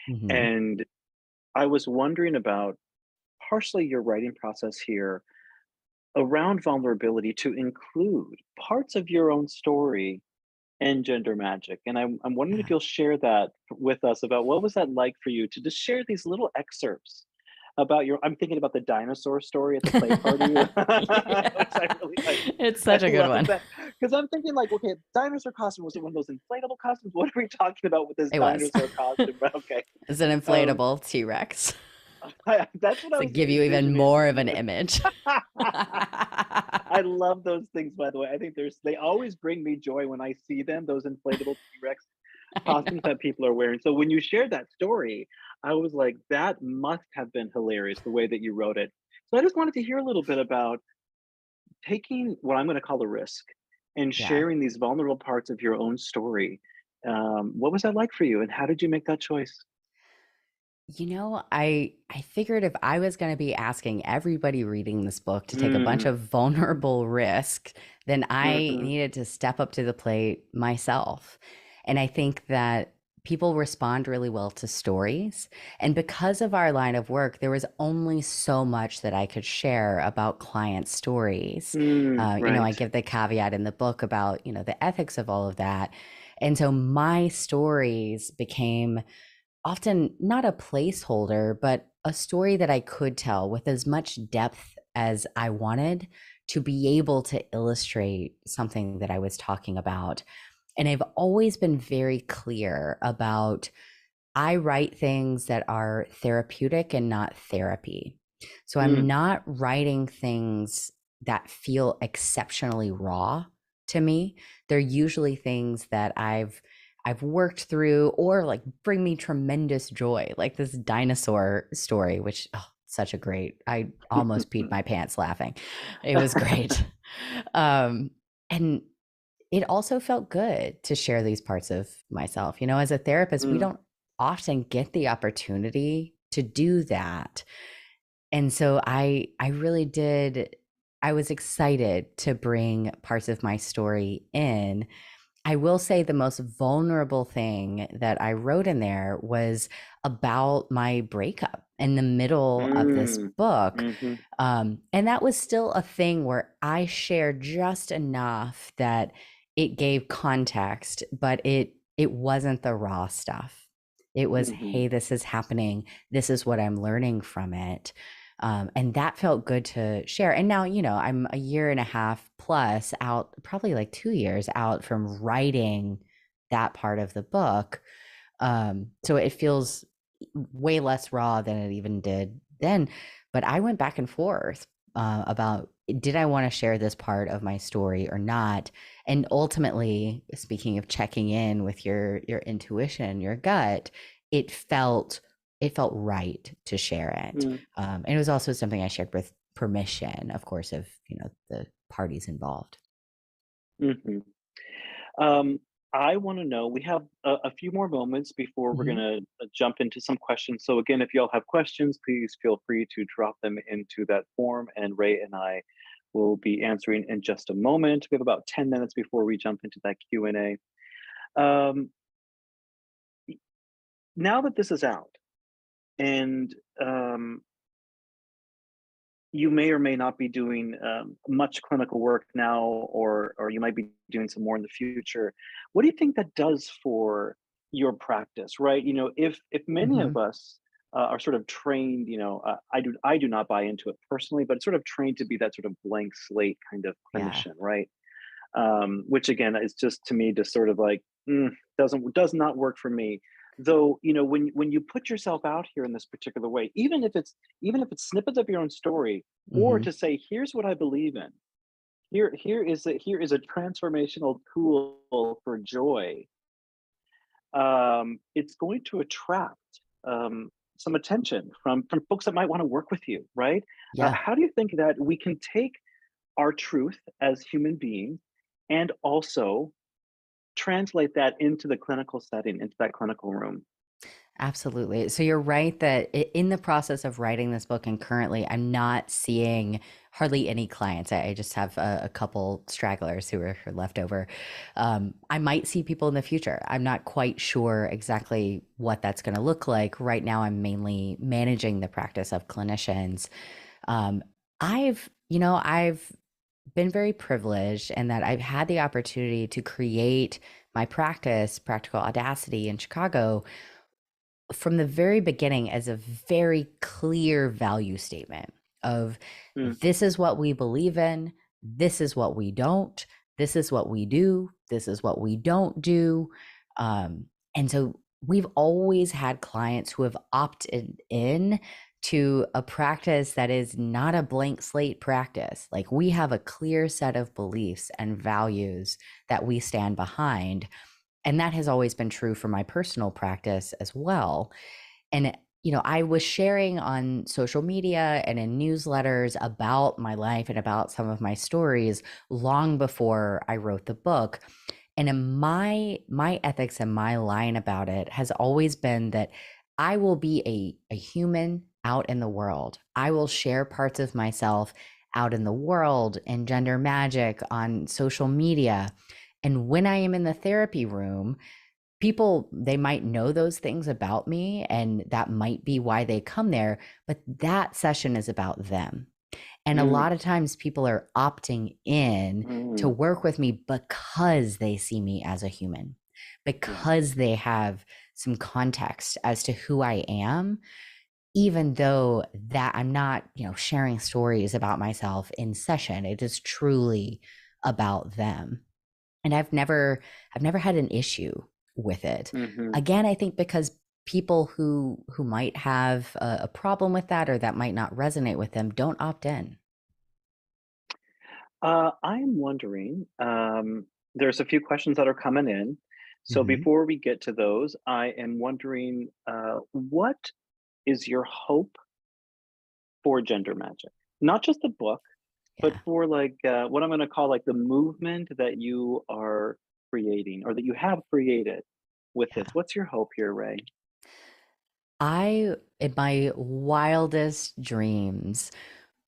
Hmm. And I was wondering about partially your writing process here around vulnerability to include parts of your own story and gender magic. And I'm wondering if Yeah. you'll share that with us about what was that like for you to just share these little excerpts about your I'm thinking about the dinosaur story at the play party, which I Yeah. really like. It's I such a good love one. that because I'm thinking like, okay, dinosaur costume was it one of those inflatable costumes? What are we talking about with this It was. dinosaur costume? But okay, It's an um, inflatable T-Rex that's what I to was give you even envisioning more in of the an movie. image. I love those things, by the way. I think they always bring me joy when I see them, those inflatable T-Rex I costumes know. that people are wearing. So when you shared that story, I was like, that must have been hilarious the way that you wrote it. So I just wanted to hear a little bit about taking what I'm going to call a risk and Yeah. sharing these vulnerable parts of your own story. What was that like for you, and how did you make that choice? I figured if I was going to be asking everybody reading this book to take a bunch Mm, of vulnerable risk, then I hmm. needed to step up to the plate myself. And I think that people respond really well to stories. And because of our line of work, there was only so much that I could share about client stories. Mm, I right. give the caveat in the book about, the ethics of all of that. And so my stories became often not a placeholder, but a story that I could tell with as much depth as I wanted to be able to illustrate something that I was talking about. And I've always been very clear about I write things that are therapeutic and not therapy. So I'm Mm, not writing things that feel exceptionally raw to me. They're usually things that I've worked through or like bring me tremendous joy, like this dinosaur story, which such a great. I almost peed my pants laughing. It was great. Um and it also felt good to share these parts of myself. As a therapist, we mm, don't often get the opportunity to do that. And so I really did. I was excited to bring parts of my story in. I will say the most vulnerable thing that I wrote in there was about my breakup in the middle of this mm, book. mhm, And that was still a thing where I shared just enough that it gave context, but it wasn't the raw stuff. It was, mhm, hey, this is happening. This is what I'm learning from it. And that felt good to share. And now, I'm a year and a half plus out, probably like 2 years out from writing that part of the book. So it feels way less raw than it even did then. But I went back and forth about did I want to share this part of my story or not? And ultimately, speaking of checking in with your intuition, your gut, it felt it felt right to share it. mm, And it was also something I shared with permission, of course, of the parties involved. mhm. Um, I want to know, we have a few more moments before we're going Mhm. to jump into some questions. So, again, if y'all have questions, please feel free to drop them into that form, and Ray and I will be answering in just a moment. We have about 10 minutes before we jump into that Q&A. Um, Now that this is out, and you may or may not be doing much clinical work now, or you might be doing some more in the future. What do you think that does for your practice, right? If many of Mhm. us are sort of trained, I do not buy into it personally, but sort of trained to be that sort of blank slate kind of Yeah. clinician, right? Which again is just, to me, just sort of like, does not work for me. Though, when you put yourself out here in this particular way, even if it's snippets of your own story, or Mhm. to say, here's what I believe in, here is a transformational tool for joy. It's going to attract some attention from folks that might want to work with you, right? Yeah. How do you think that we can take our truth as human beings and also translate that into the clinical setting, into that clinical room? Absolutely. So you're right that in the process of writing this book, and currently I'm not seeing hardly any clients. I just have a couple stragglers who are left over. I might see people in the future. I'm not quite sure exactly what that's going to look like. Right now, I'm mainly managing the practice of clinicians. Um, I've been very privileged in that I've had the opportunity to create my practice, Practical Audacity, in Chicago from the very beginning as a very clear value statement of, Mm, this is what we believe in, this is what we don't, this is what we do, this is what we don't do. And so we've always had clients who have opted in to a practice that is not a blank slate practice. Like, we have a clear set of beliefs and values that we stand behind, and that has always been true for my personal practice as well. And, I was sharing on social media and in newsletters about my life and about some of my stories long before I wrote the book. And in my ethics and my line about it has always been that I will be a human out in the world. I will share parts of myself out in the world, in gender magic, on social media. And when I am in the therapy room, people, they might know those things about me, and that might be why they come there, but that session is about them. And a mm, lot of times people are opting in to mm, work with me because they see me as a human, yeah. because they have some context as to who I am, even though that I'm not, sharing stories about myself in session. It is truly about them. And I've never had an issue with it. Hmm. Again, I think because people who might have a problem with that, or that might not resonate with them, don't opt in. I'm wondering, there's a few questions that are coming in. So Hmm. before we get to those, I am wondering, what is your hope for Gender Magic? Not just the book, but Yeah. for, like, what I'm going to call, like, the movement that you are creating, or that you have created with this. Yeah. What's your hope here, Ray? I, in my wildest dreams,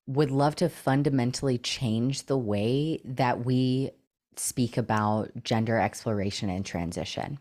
would love to fundamentally change the way that we speak about gender exploration and transition,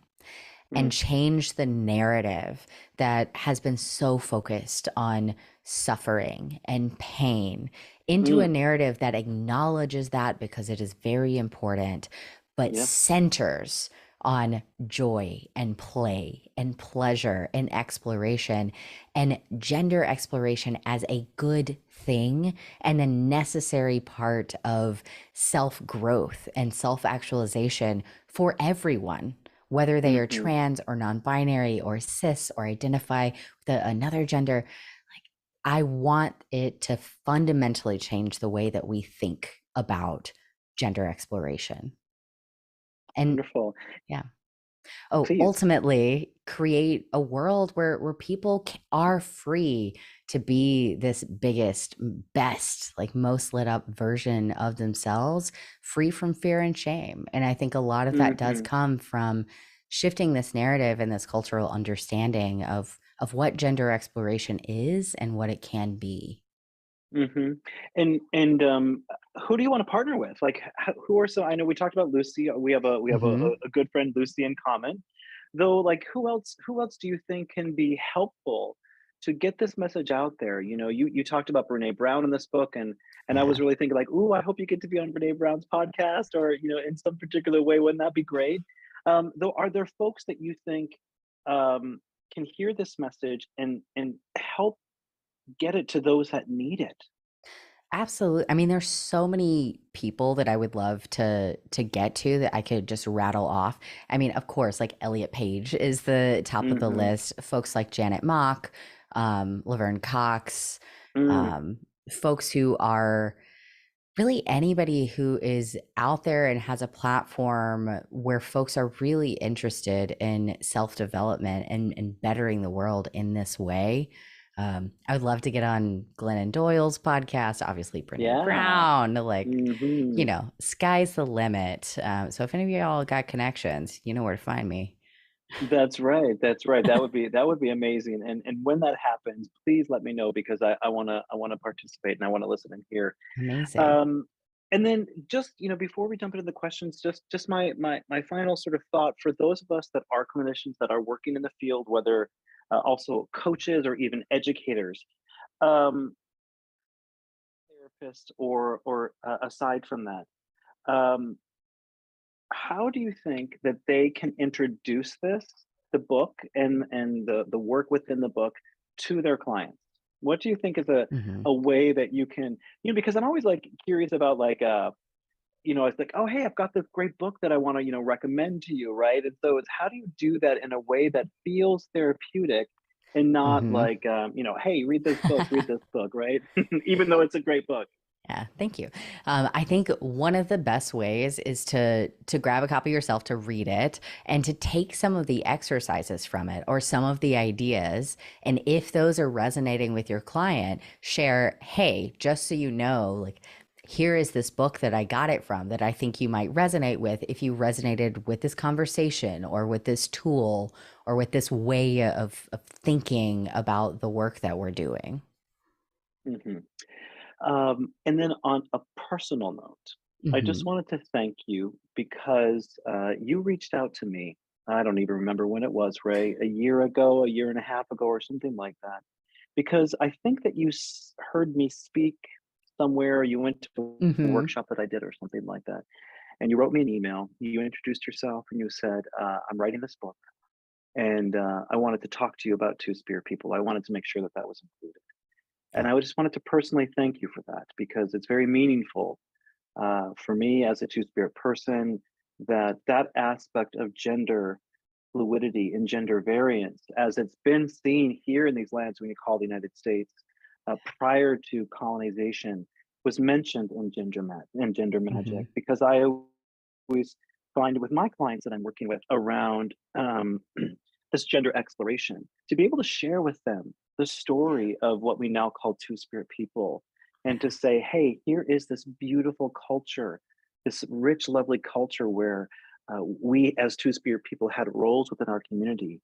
and Mm, change the narrative that has been so focused on suffering and pain into a mm, narrative that acknowledges that, because it is very important, but yeah. centers on joy and play and pleasure and exploration, and gender exploration as a good thing and a necessary part of self growth and self actualization for everyone, whether they are Hmm. trans or non-binary or cis or identify with another gender. Like, I want it to fundamentally change the way that we think about gender exploration. And Wonderful. yeah. Oh, Please. ultimately, create a world where people are free to be this biggest, best, like most lit up version of themselves, free from fear and shame. And I think a lot of that does Hmm. come from shifting this narrative and this cultural understanding of what gender exploration is and what it can be. Hmm. And who do you want to partner with? Like, who are some? I know we talked about Lucy. We have Hmm. a good friend, Lucy, in common. Though, like, who else do you think can be helpful to get this message out there? You know, you talked about Brene Brown in this book, and I was Yeah. really thinking like, ooh, I hope you get to be on Brene Brown's podcast, or in some particular way. Wouldn't that be great? Though, are there folks that you think um, can hear this message and help get it to those that need it? Absolutely. I mean, there's so many people that I would love to get to that I could just rattle off. I mean, of course, like Elliot Page is the top of the Hmm. list. Folks like Janet Mock, Laverne Cox, Mm, um, folks who are really anybody who is out there and has a platform where folks are really interested in self-development and bettering the world in this way. I would love to get on Glennon Doyle's podcast, obviously Brene yeah. Brown, like, Hmm. sky's the limit. So if any of y'all got connections, you know where to find me. That's right. That's right. That would be amazing. And when that happens, please let me know because I wanna participate and I want to listen and hear. Amazing. Um, and then just before we jump into the questions, just my final sort of thought for those of us that are clinicians that are working in the field, whether also coaches or even educators, um, therapists, or aside from that. Um, how do you think that they can introduce the book and the work within the book to their clients? What do you think is Hmm. a way that you can, because I'm always like curious about like it's like, oh hey, I've got this great book that I want to, recommend to you, right? And so it's how do you do that in a way that feels therapeutic and not Hmm. like hey, read this book, right? Even though it's a great book. Yeah, thank you. I think one of the best ways is to grab a copy yourself to read it and to take some of the exercises from it or some of the ideas. And if those are resonating with your client, share, hey, just so you know, like, here is this book that I got it from that I think you might resonate with if you resonated with this conversation or with this tool or with this way of thinking about the work that we're doing. Hmm. And then on a personal note, I just Hmm. wanted to thank you because you reached out to me. I don't even remember when it was, Ray, a year ago, a year and a half ago, or something like that. Because I think that you heard me speak somewhere, or you went to a Hmm. workshop that I did, or something like that. And you wrote me an email. You introduced yourself and you said, I'm writing this book. And I wanted to talk to you about Two Spirit People. I wanted to make sure that that was included. And Yeah. I just wanted to personally thank you for that because it's very meaningful for me as a two-spirit person that that aspect of gender fluidity and gender variance, as it's been seen here in these lands we call the United States, prior to colonization, was mentioned in gender Hmm. magic. Because I always find with my clients that I'm working with around this gender exploration to be able to share with them the story of what we now call two spirit people and to say, hey, here is this beautiful culture, this rich, lovely culture where we as two spirit people had roles within our community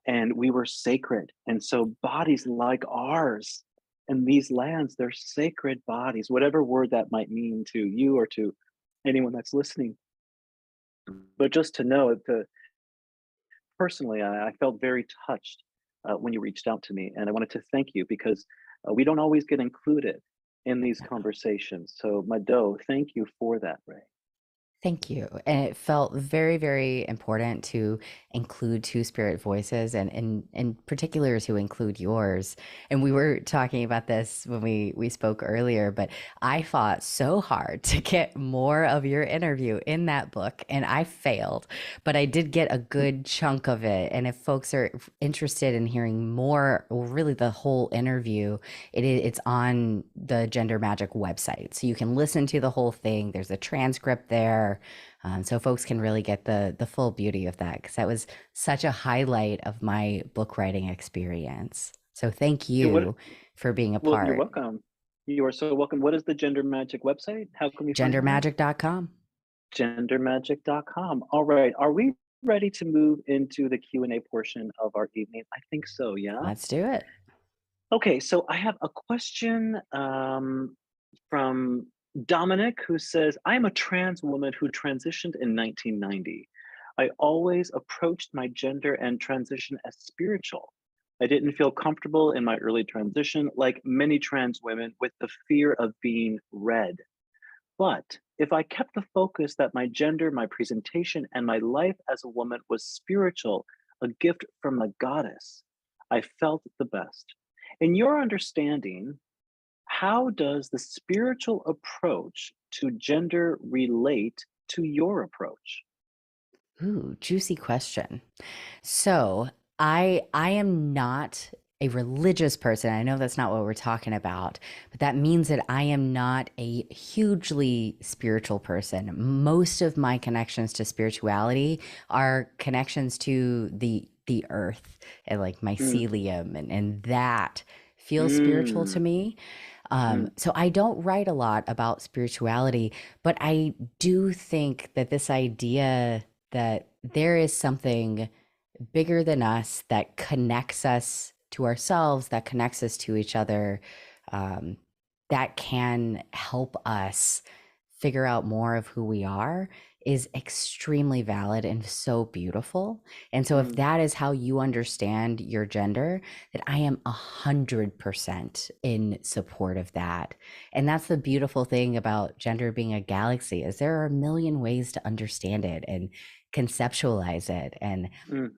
and we were sacred. And so bodies like ours in these lands, they're sacred bodies, whatever word that might mean to you or to anyone that's listening. But just to know, to personally, I felt very touched when you reached out to me, and I wanted to thank you because we don't always get included in these conversations. So, my doe, thank you for that, Ray. Thank you. And it felt very, very important to include two spirit voices and in particular to include yours. And we were talking about this when we spoke earlier, but I fought so hard to get more of your interview in that book and I failed, but I did get a good chunk of it. And if folks are interested in hearing more, or really the whole interview, it's on the Gender Magic website. So you can listen to the whole thing. There's a transcript there. there, so folks can really get the full beauty of that, because that was such a highlight of my book writing experience. So thank Yeah, you for being a well, you're part. welcome. You are so welcome. What is the Gender Magic website? How can we find that? Gendermagic.com. Gendermagic.com. All right. Are we ready to move into the Q&A portion of our evening? I think so, yeah. Let's do it. Okay, so I have a question from Dominic, who says, I am a trans woman who transitioned in 1990. I always approached my gender and transition as spiritual. I didn't feel comfortable in my early transition, like many trans women, with the fear of being read. But if I kept the focus that my gender, my presentation, and my life as a woman was spiritual, a gift from the goddess, I felt the best. In your understanding, how does the spiritual approach to gender relate to your approach? Ooh, juicy question. So I am not a religious person. I know that's not what we're talking about, but that means that I am not a hugely spiritual person. Most of my connections to spirituality are connections to the earth and like Mm, mycelium, and that feels spiritual to mm, me. mm, So I don't write a lot about spirituality, but I do think that this idea that there is something bigger than us that connects us to ourselves, that connects us to each other, um, that can help us figure out more of who we are, is extremely valid and so beautiful. And so, if mm, that is how you understand your gender, that I am 100% in support of that. And that's the beautiful thing about gender being a galaxy, is there are a million ways to understand it and conceptualize it. And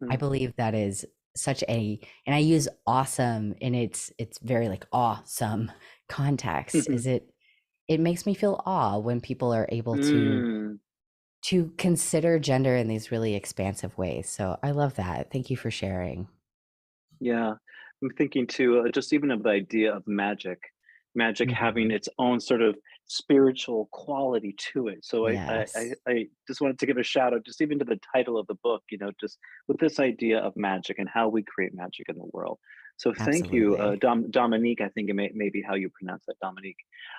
I mhm, believe that is such a, and I use awesome in its very like awesome context, mhm, is it makes me feel awe when people are able mm. to consider gender in these really expansive ways. So I love that. Thank you for sharing. Yeah, I'm thinking too, just even of the idea of magic, magic having Mhm. its own sort of spiritual quality to it. So Yes, I just wanted to give a shout out, just even to the title of the book, just with this idea of magic and how we create magic in the world. So thank you, absolutely. Dominique. I think it may be how you pronounce that, Dominique.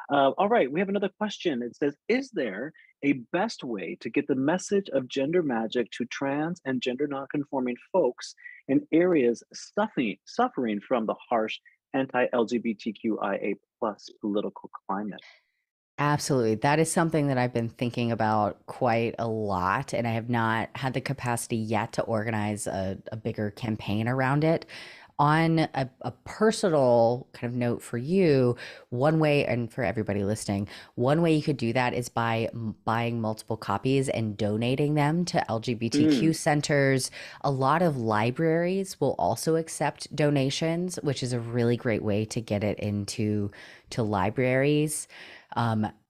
All right, we have another question. It says, is there a best way to get the message of gender magic to trans and gender nonconforming folks in areas suffering from the harsh anti-LGBTQIA plus political climate? Absolutely. That is something that I've been thinking about quite a lot, and I have not had the capacity yet to organize a bigger campaign around it. On a personal kind of note for you, one way, and for everybody listening, one way you could do that is by buying multiple copies and donating them to LGBTQ Mm, centers. A lot of libraries will also accept donations, which is a really great way to get it into to libraries.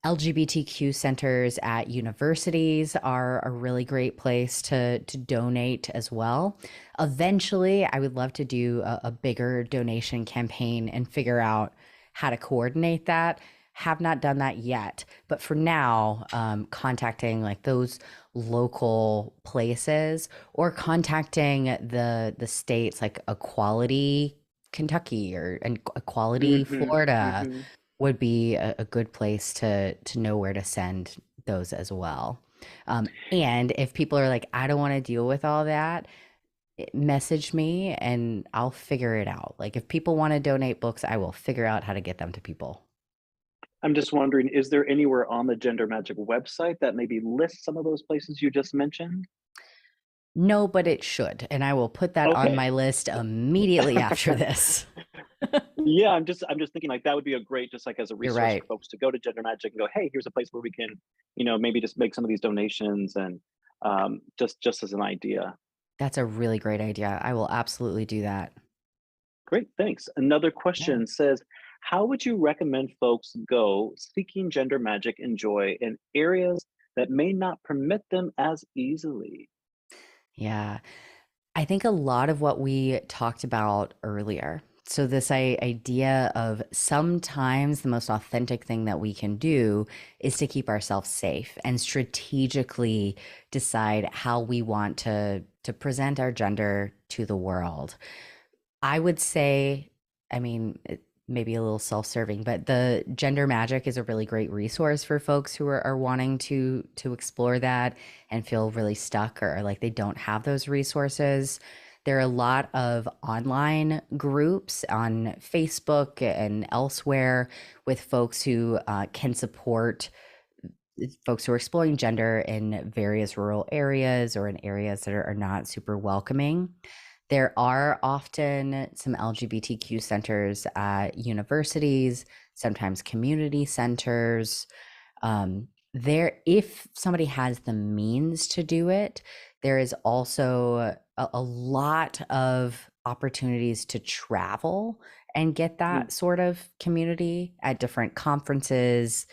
LGBTQ centers at universities are a really great place to donate as well. Eventually, I would love to do a bigger donation campaign and figure out how to coordinate that. Have not done that yet, but for now, contacting like those local places, or contacting the states like Equality Kentucky or and Equality mhm, Florida mhm. would be a good place to know where to send those as well. And if people are like, I don't want to deal with all that, message me and I'll figure it out. Like if people want to donate books, I will figure out how to get them to people. I'm just wondering, is there anywhere on the Gender Magic website that maybe lists some of those places you just mentioned? No, but it should. And I will put that on Okay. my list immediately after this. Yeah, I'm just thinking like that would be a great, just like as a You're resource right. for folks to go to Gender Magic and go, hey, here's a place where we can, maybe just make some of these donations and just as an idea. That's a really great idea. I will absolutely do that. Great, thanks. Another Yeah. question says, how would you recommend folks go seeking gender magic and joy in areas that may not permit them as easily? Yeah. I think a lot of what we talked about earlier, So this idea of sometimes the most authentic thing that we can do is to keep ourselves safe and strategically decide how we want to present our gender to the world. I would say, I mean, it may be a little self-serving, but the Gender Magic is a really great resource for folks who are wanting to explore that and feel really stuck or like they don't have those resources. There are a lot of online groups on Facebook and elsewhere with folks who can support folks who are exploring gender in various rural areas or in areas that are not super welcoming. There are often some LGBTQ centers at universities, sometimes community centers. There, if somebody has the means to do it, there is also a lot of opportunities to travel and get Mm, that sort of community at different conferences,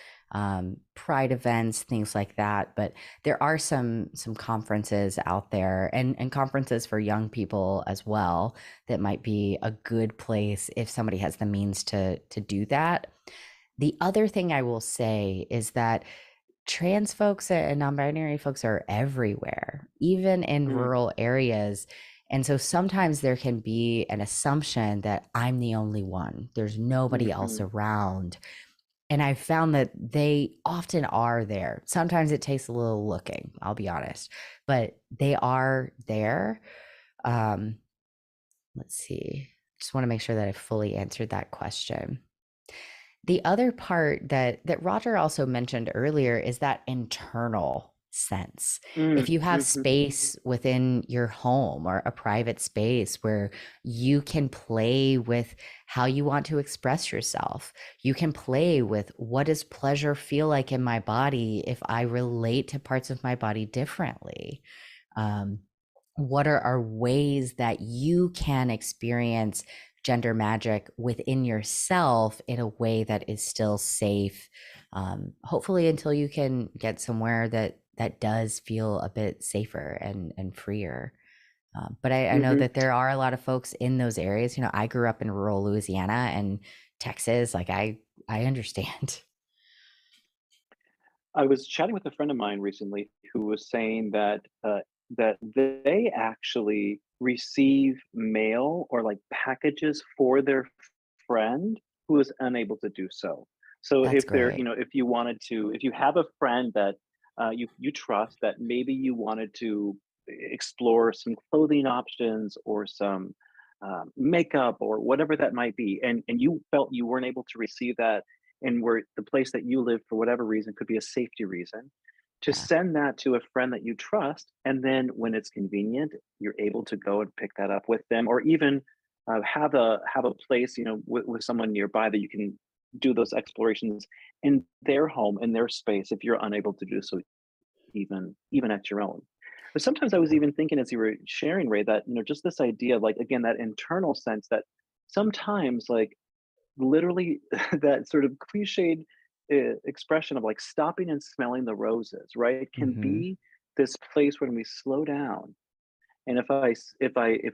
pride events, things like that. But there are some conferences out there and conferences for young people as well that might be a good place if somebody has the means to do that. The other thing I will say is that trans folks and non-binary folks are everywhere, even in mm, rural areas. And so sometimes there can be an assumption that I'm the only one. There's nobody else mhm, around. And I've found that they often are there. Sometimes it takes a little looking, I'll be honest, but they are there. Um, let's see. Just want to make sure that I fully answered that question. The other part that Roger also mentioned earlier is that internal sense. If mm, you have mhm, space within your home or a private space where you can play with how you want to express yourself, you can play with what does pleasure feel like in my body if I relate to parts of my body differently. Um, what are ways that you can experience gender magic within yourself in a way that is still safe, hopefully until you can get somewhere that does feel a bit safer and freer. But I know mhm. that there are a lot of folks in those areas. You know, I grew up in rural Louisiana and Texas. Like I understand. I was chatting with a friend of mine recently who was saying that that they actually receive mail or like packages for their friend who is unable to do so. So That's if they're, great. if you wanted to, if you have a friend that you trust, that maybe you wanted to explore some clothing options or some makeup or whatever that might be, and you felt you weren't able to receive that and where the place that you live for whatever reason could be a safety reason, to Yeah. send that to a friend that you trust, and then when it's convenient you're able to go and pick that up with them, or even have a place, with someone nearby that you can do those explorations in their home, in their space, if you're unable to do so, even at your own. But sometimes I was even thinking as you were sharing, Ray, that just this idea of, like, again, that internal sense that sometimes, like, literally that sort of cliched expression of like stopping and smelling the roses, right? It can Hmm. be this place when we slow down, and if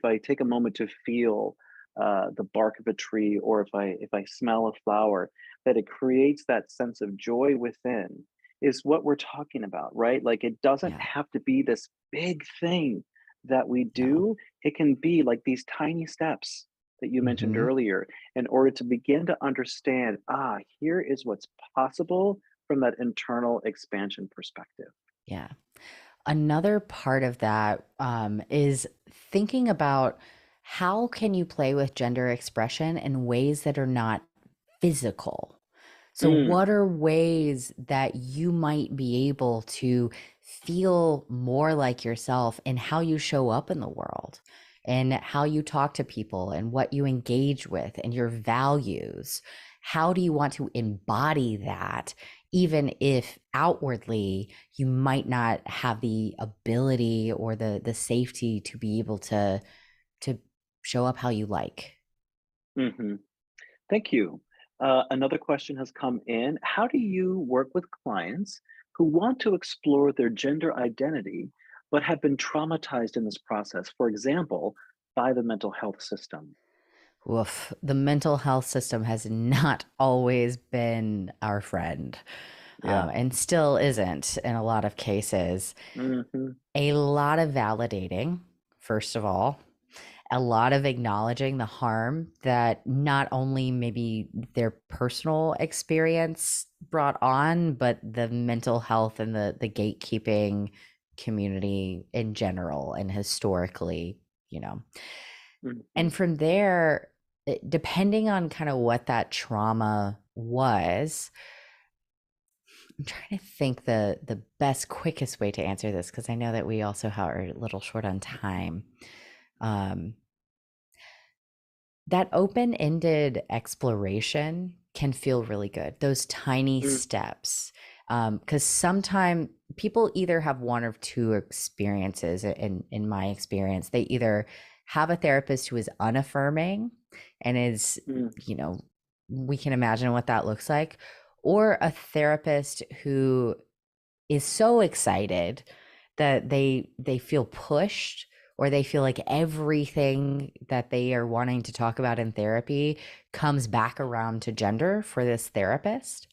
I take a moment to feel the bark of a tree, or if I smell a flower, that it creates that sense of joy within, is what we're talking about, right? Like, it doesn't Yeah. have to be this big thing that we No. do. It can be like these tiny steps that you mentioned Hmm. earlier, in order to begin to understand, here is what's possible from that internal expansion perspective. Yeah. Another part of that is thinking about how can you play with gender expression in ways that are not physical. So, Mm, what are ways that you might be able to feel more like yourself in how you show up in the world and how you talk to people and what you engage with and your values? How do you want to embody that, even if outwardly you might not have the ability or the safety to be able to show up how you like? hmm Thank you. Another question has come in. How do you work with clients who want to explore their gender identity but have been traumatized in this process, for example, by the mental health system? Woof. The mental health system has not always been our friend, Yeah. and still isn't in a lot of cases. Hmm. A lot of validating, first of all, a lot of acknowledging the harm that not only maybe their personal experience brought on, but the mental health and the gatekeeping community in general and historically, you know. Hmm. And from there, depending on kind of what that trauma was, I'm trying to think the best, quickest way to answer this because I know that we also are a little short on time. Um, that open-ended exploration can feel really good. Those tiny steps, because sometimes people either have one or two experiences. In my experience, they either have a therapist who is unaffirming and is, Mm. you know, we can imagine what that looks like, or a therapist who is so excited that they feel pushed, or they feel like everything that they are wanting to talk about in therapy comes back around to gender for this therapist.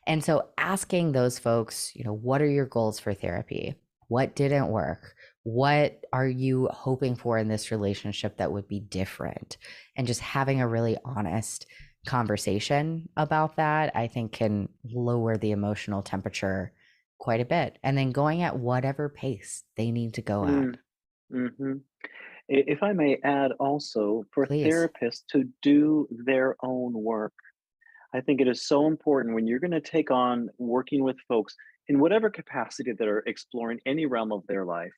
And so asking those folks, you know, what are your goals for therapy? What didn't work? What are you hoping for in this relationship that would be different? And just having a really honest conversation about that, I think, can lower the emotional temperature quite a bit. And then going at whatever pace they need to go at. Mm. Hmm. If I may add also, for Please. therapists to do their own work, I think it is so important when you're going to take on working with folks in whatever capacity that are exploring any realm of their life.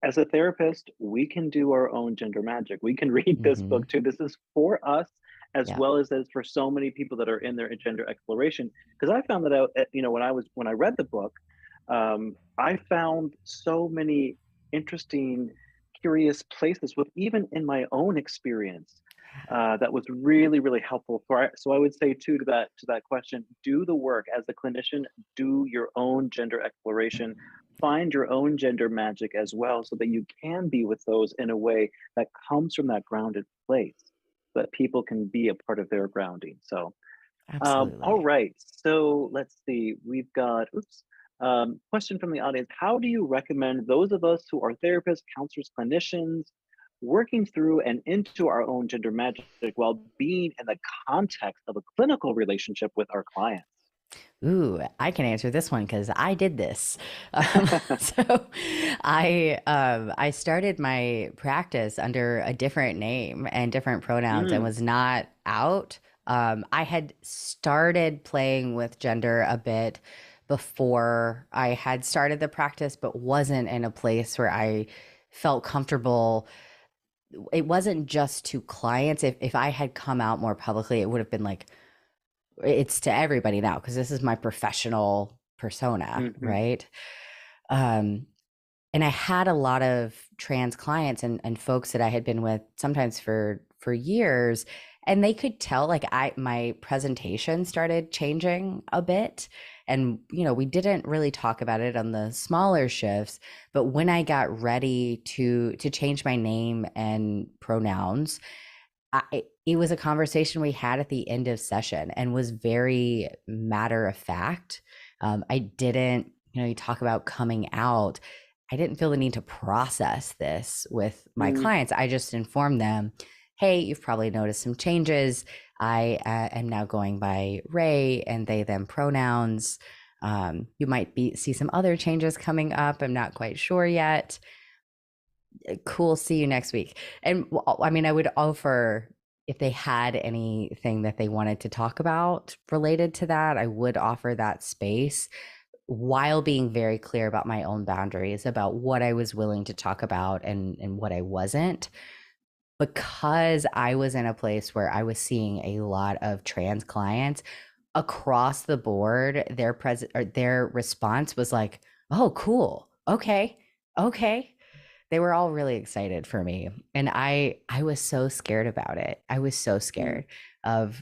As a therapist, we can do our own gender magic. We can read this Mm-hmm. book too. This is for us as Yeah. well as for so many people that are in their gender exploration. Because I found that out, when I read the book, I found so many interesting, curious places with even in my own experience that was really, really helpful. So I would say too to that question, do the work as a clinician, do your own gender exploration, find your own gender magic as well, so that you can be with those in a way that comes from that grounded place, so that people can be a part of their grounding. So all Absolutely. right. So let's see. We've got, question from the audience. How do you recommend those of us who are therapists, counselors, clinicians, working through and into our own gender magic while being in the context of a clinical relationship with our clients? Ooh, I can answer this one because I did this. So I started my practice under a different name and different pronouns and Mm, was not out. I had started playing with gender a bit before I had started the practice, but wasn't in a place where I felt comfortable. It wasn't just to clients. If I had come out more publicly, it would have been like, it's to everybody now because this is my professional persona, mhm, right? Um, and I had a lot of trans clients and folks that I had been with sometimes for years, and they could tell like my presentation started changing a bit. And we didn't really talk about it on the smaller shifts, but when I got ready to change my name and pronouns, it was a conversation we had at the end of session and was very matter of fact. I didn't, you talk about coming out. I didn't feel the need to process this with my mm, clients. I just informed them, hey, you've probably noticed some changes. I am now going by Rae and they, them pronouns. You might see some other changes coming up. I'm not quite sure yet. Cool. See you next week. And I mean, I would offer if they had anything that they wanted to talk about related to that, I would offer that space while being very clear about my own boundaries about what I was willing to talk about and what I wasn't. Because I was in a place where I was seeing a lot of trans clients across the board, their response was like, "Oh, cool. Okay. Okay." They were all really excited for me, and I was so scared about it. I was so mm, scared of,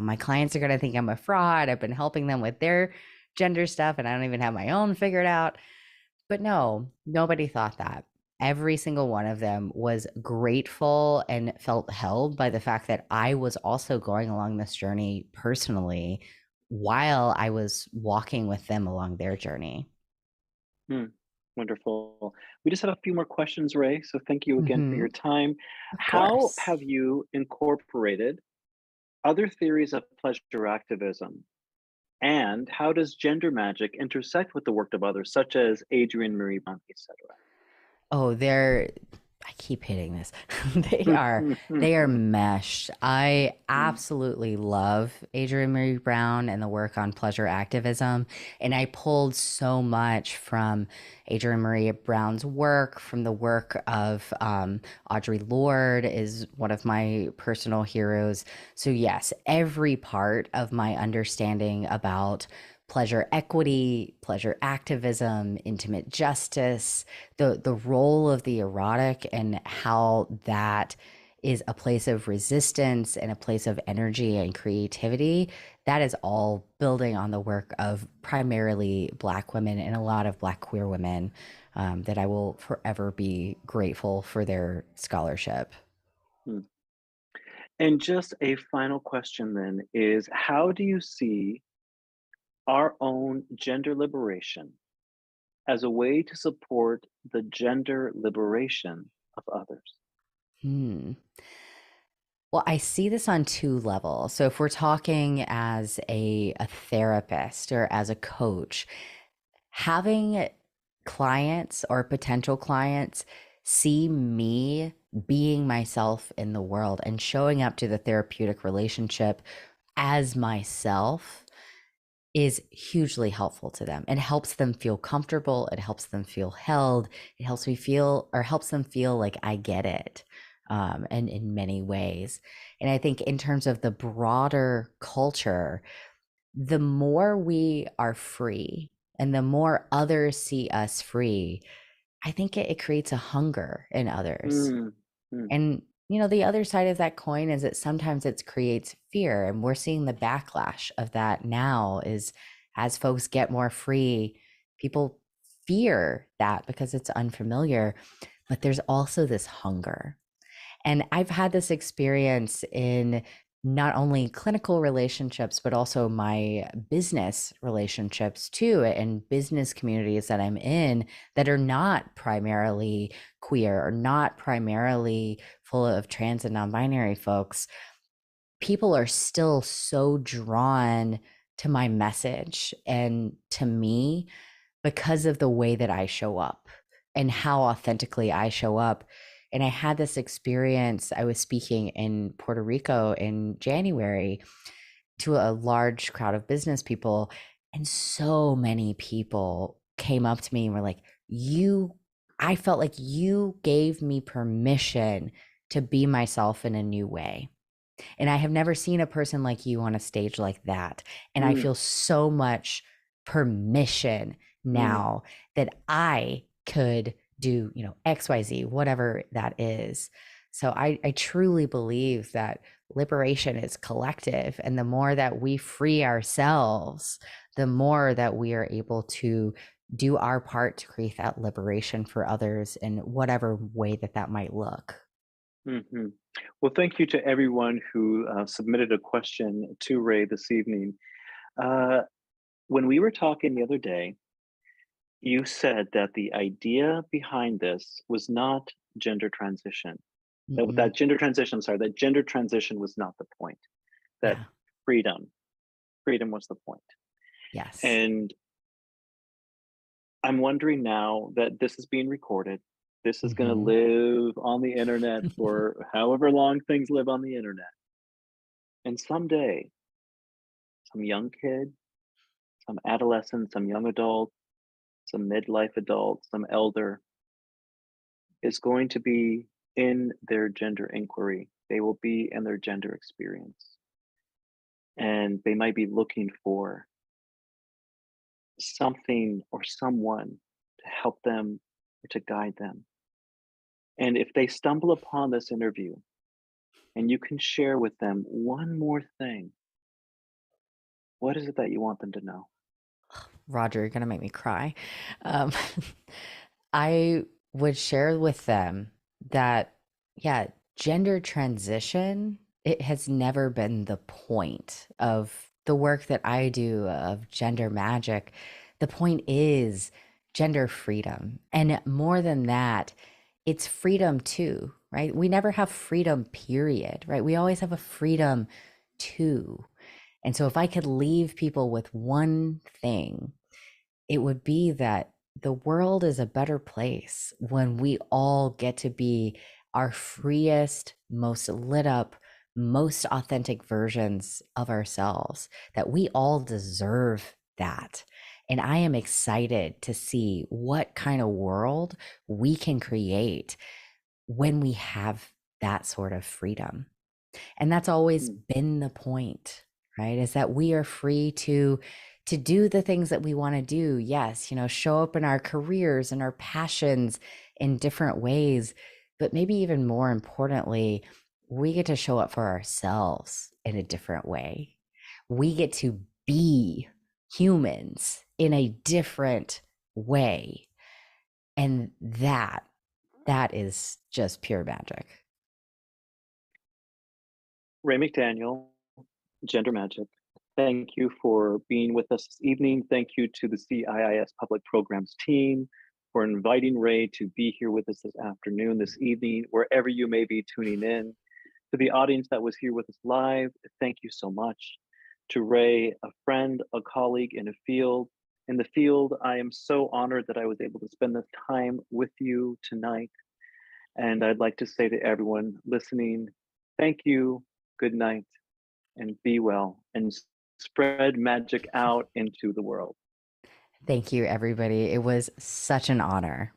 my clients are going to think I'm a fraud. I've been helping them with their gender stuff and I don't even have my own figured out. But no, nobody thought that. every single one of them was grateful and felt held by the fact that I was also going along this journey personally while I was walking with them along their journey. Hmm, wonderful. We just have a few more questions, Ray. So thank you again for Hmm. your time. Of How course. have you incorporated other theories of pleasure activism? And how does gender magic intersect with the work of others, such as Adrienne Marie Brown, etc.? Oh, I keep hitting this. They are meshed. I absolutely love Adrienne Marie Brown and the work on pleasure activism. And I pulled so much from Adrienne Marie Brown's work, from the work of Audre Lorde is one of my personal heroes. So yes, every part of my understanding about pleasure equity, pleasure activism, intimate justice, the role of the erotic and how that is a place of resistance and a place of energy and creativity, that is all building on the work of primarily Black women and a lot of Black queer women, that I will forever be grateful for their scholarship. And just a final question then is how do you see our own gender liberation as a way to support the gender liberation of others? Hmm. Well, I see this on two levels. So if we're talking as a therapist or as a coach, having clients or potential clients see me being myself in the world and showing up to the therapeutic relationship as myself is hugely helpful to them. It helps them feel comfortable. It helps them feel held. It helps me feel, or helps them feel like I get it, and in many ways. And I think in terms of the broader culture, the more we are free and the more others see us free, I think it creates a hunger in others. Mm, mm, And, the other side of that coin is that sometimes it creates fear. And we're seeing the backlash of that now is as folks get more free, people fear that because it's unfamiliar. But there's also this hunger. And I've had this experience in not only clinical relationships, but also my business relationships too, and business communities that I'm in that are not primarily queer or not primarily full of trans and non binary folks. People are still so drawn to my message and to me because of the way that I show up and how authentically I show up. And I had this experience. I was speaking in Puerto Rico in January to a large crowd of business people. And so many people came up to me and were like, I felt like you gave me permission to be myself in a new way. And I have never seen a person like you on a stage like that. And I mm, feel so much permission mm, now that I could do, XYZ, whatever that is. So I truly believe that liberation is collective. And the more that we free ourselves, the more that we are able to do our part to create that liberation for others in whatever way that that might look. mhm. Well, thank you to everyone who submitted a question to Ray this evening. Uh, when we were talking the other day, you said that the idea behind this was not gender transition. Mm-mm. That gender transition, sorry, that gender transition was not the point. That Yeah. freedom, freedom was the point. Yes. And I'm wondering now that this is being recorded. This is going to Mhm. live on the internet for however long things live on the internet. And someday, some young kid, some adolescent, some young adult, some midlife adult, some elder is going to be in their gender inquiry. They will be in their gender experience. And they might be looking for something or someone to help them or to guide them. And if they stumble upon this interview and you can share with them one more thing, what is it that you want them to know? Roger, you're gonna make me cry. Um, I would share with them that, yeah, gender transition, it has never been the point of the work that I do of gender magic. The point is gender freedom. And more than that, it's freedom too, right? We never have freedom, period, right? We always have a freedom too. And so if I could leave people with one thing, it would be that the world is a better place when we all get to be our freest, most lit up, most authentic versions of ourselves, that we all deserve that. And I am excited to see what kind of world we can create when we have that sort of freedom. And that's always Mm. been the point, right? Is that we are free to do the things that we want to do. Yes, show up in our careers and our passions in different ways, but maybe even more importantly, we get to show up for ourselves in a different way. We get to be humans in a different way. And that is just pure magic. Rae McDaniel, Gender Magic. Thank you for being with us this evening. Thank you to the CIIS Public Programs team for inviting Rae to be here with us this afternoon, this evening, wherever you may be tuning in. To the audience that was here with us live, thank you so much. To Rae, a friend, a colleague in the field, I am so honored that I was able to spend this time with you tonight. And I'd like to say to everyone listening, thank you, good night, and be well, and spread magic out into the world. Thank you, everybody. It was such an honor.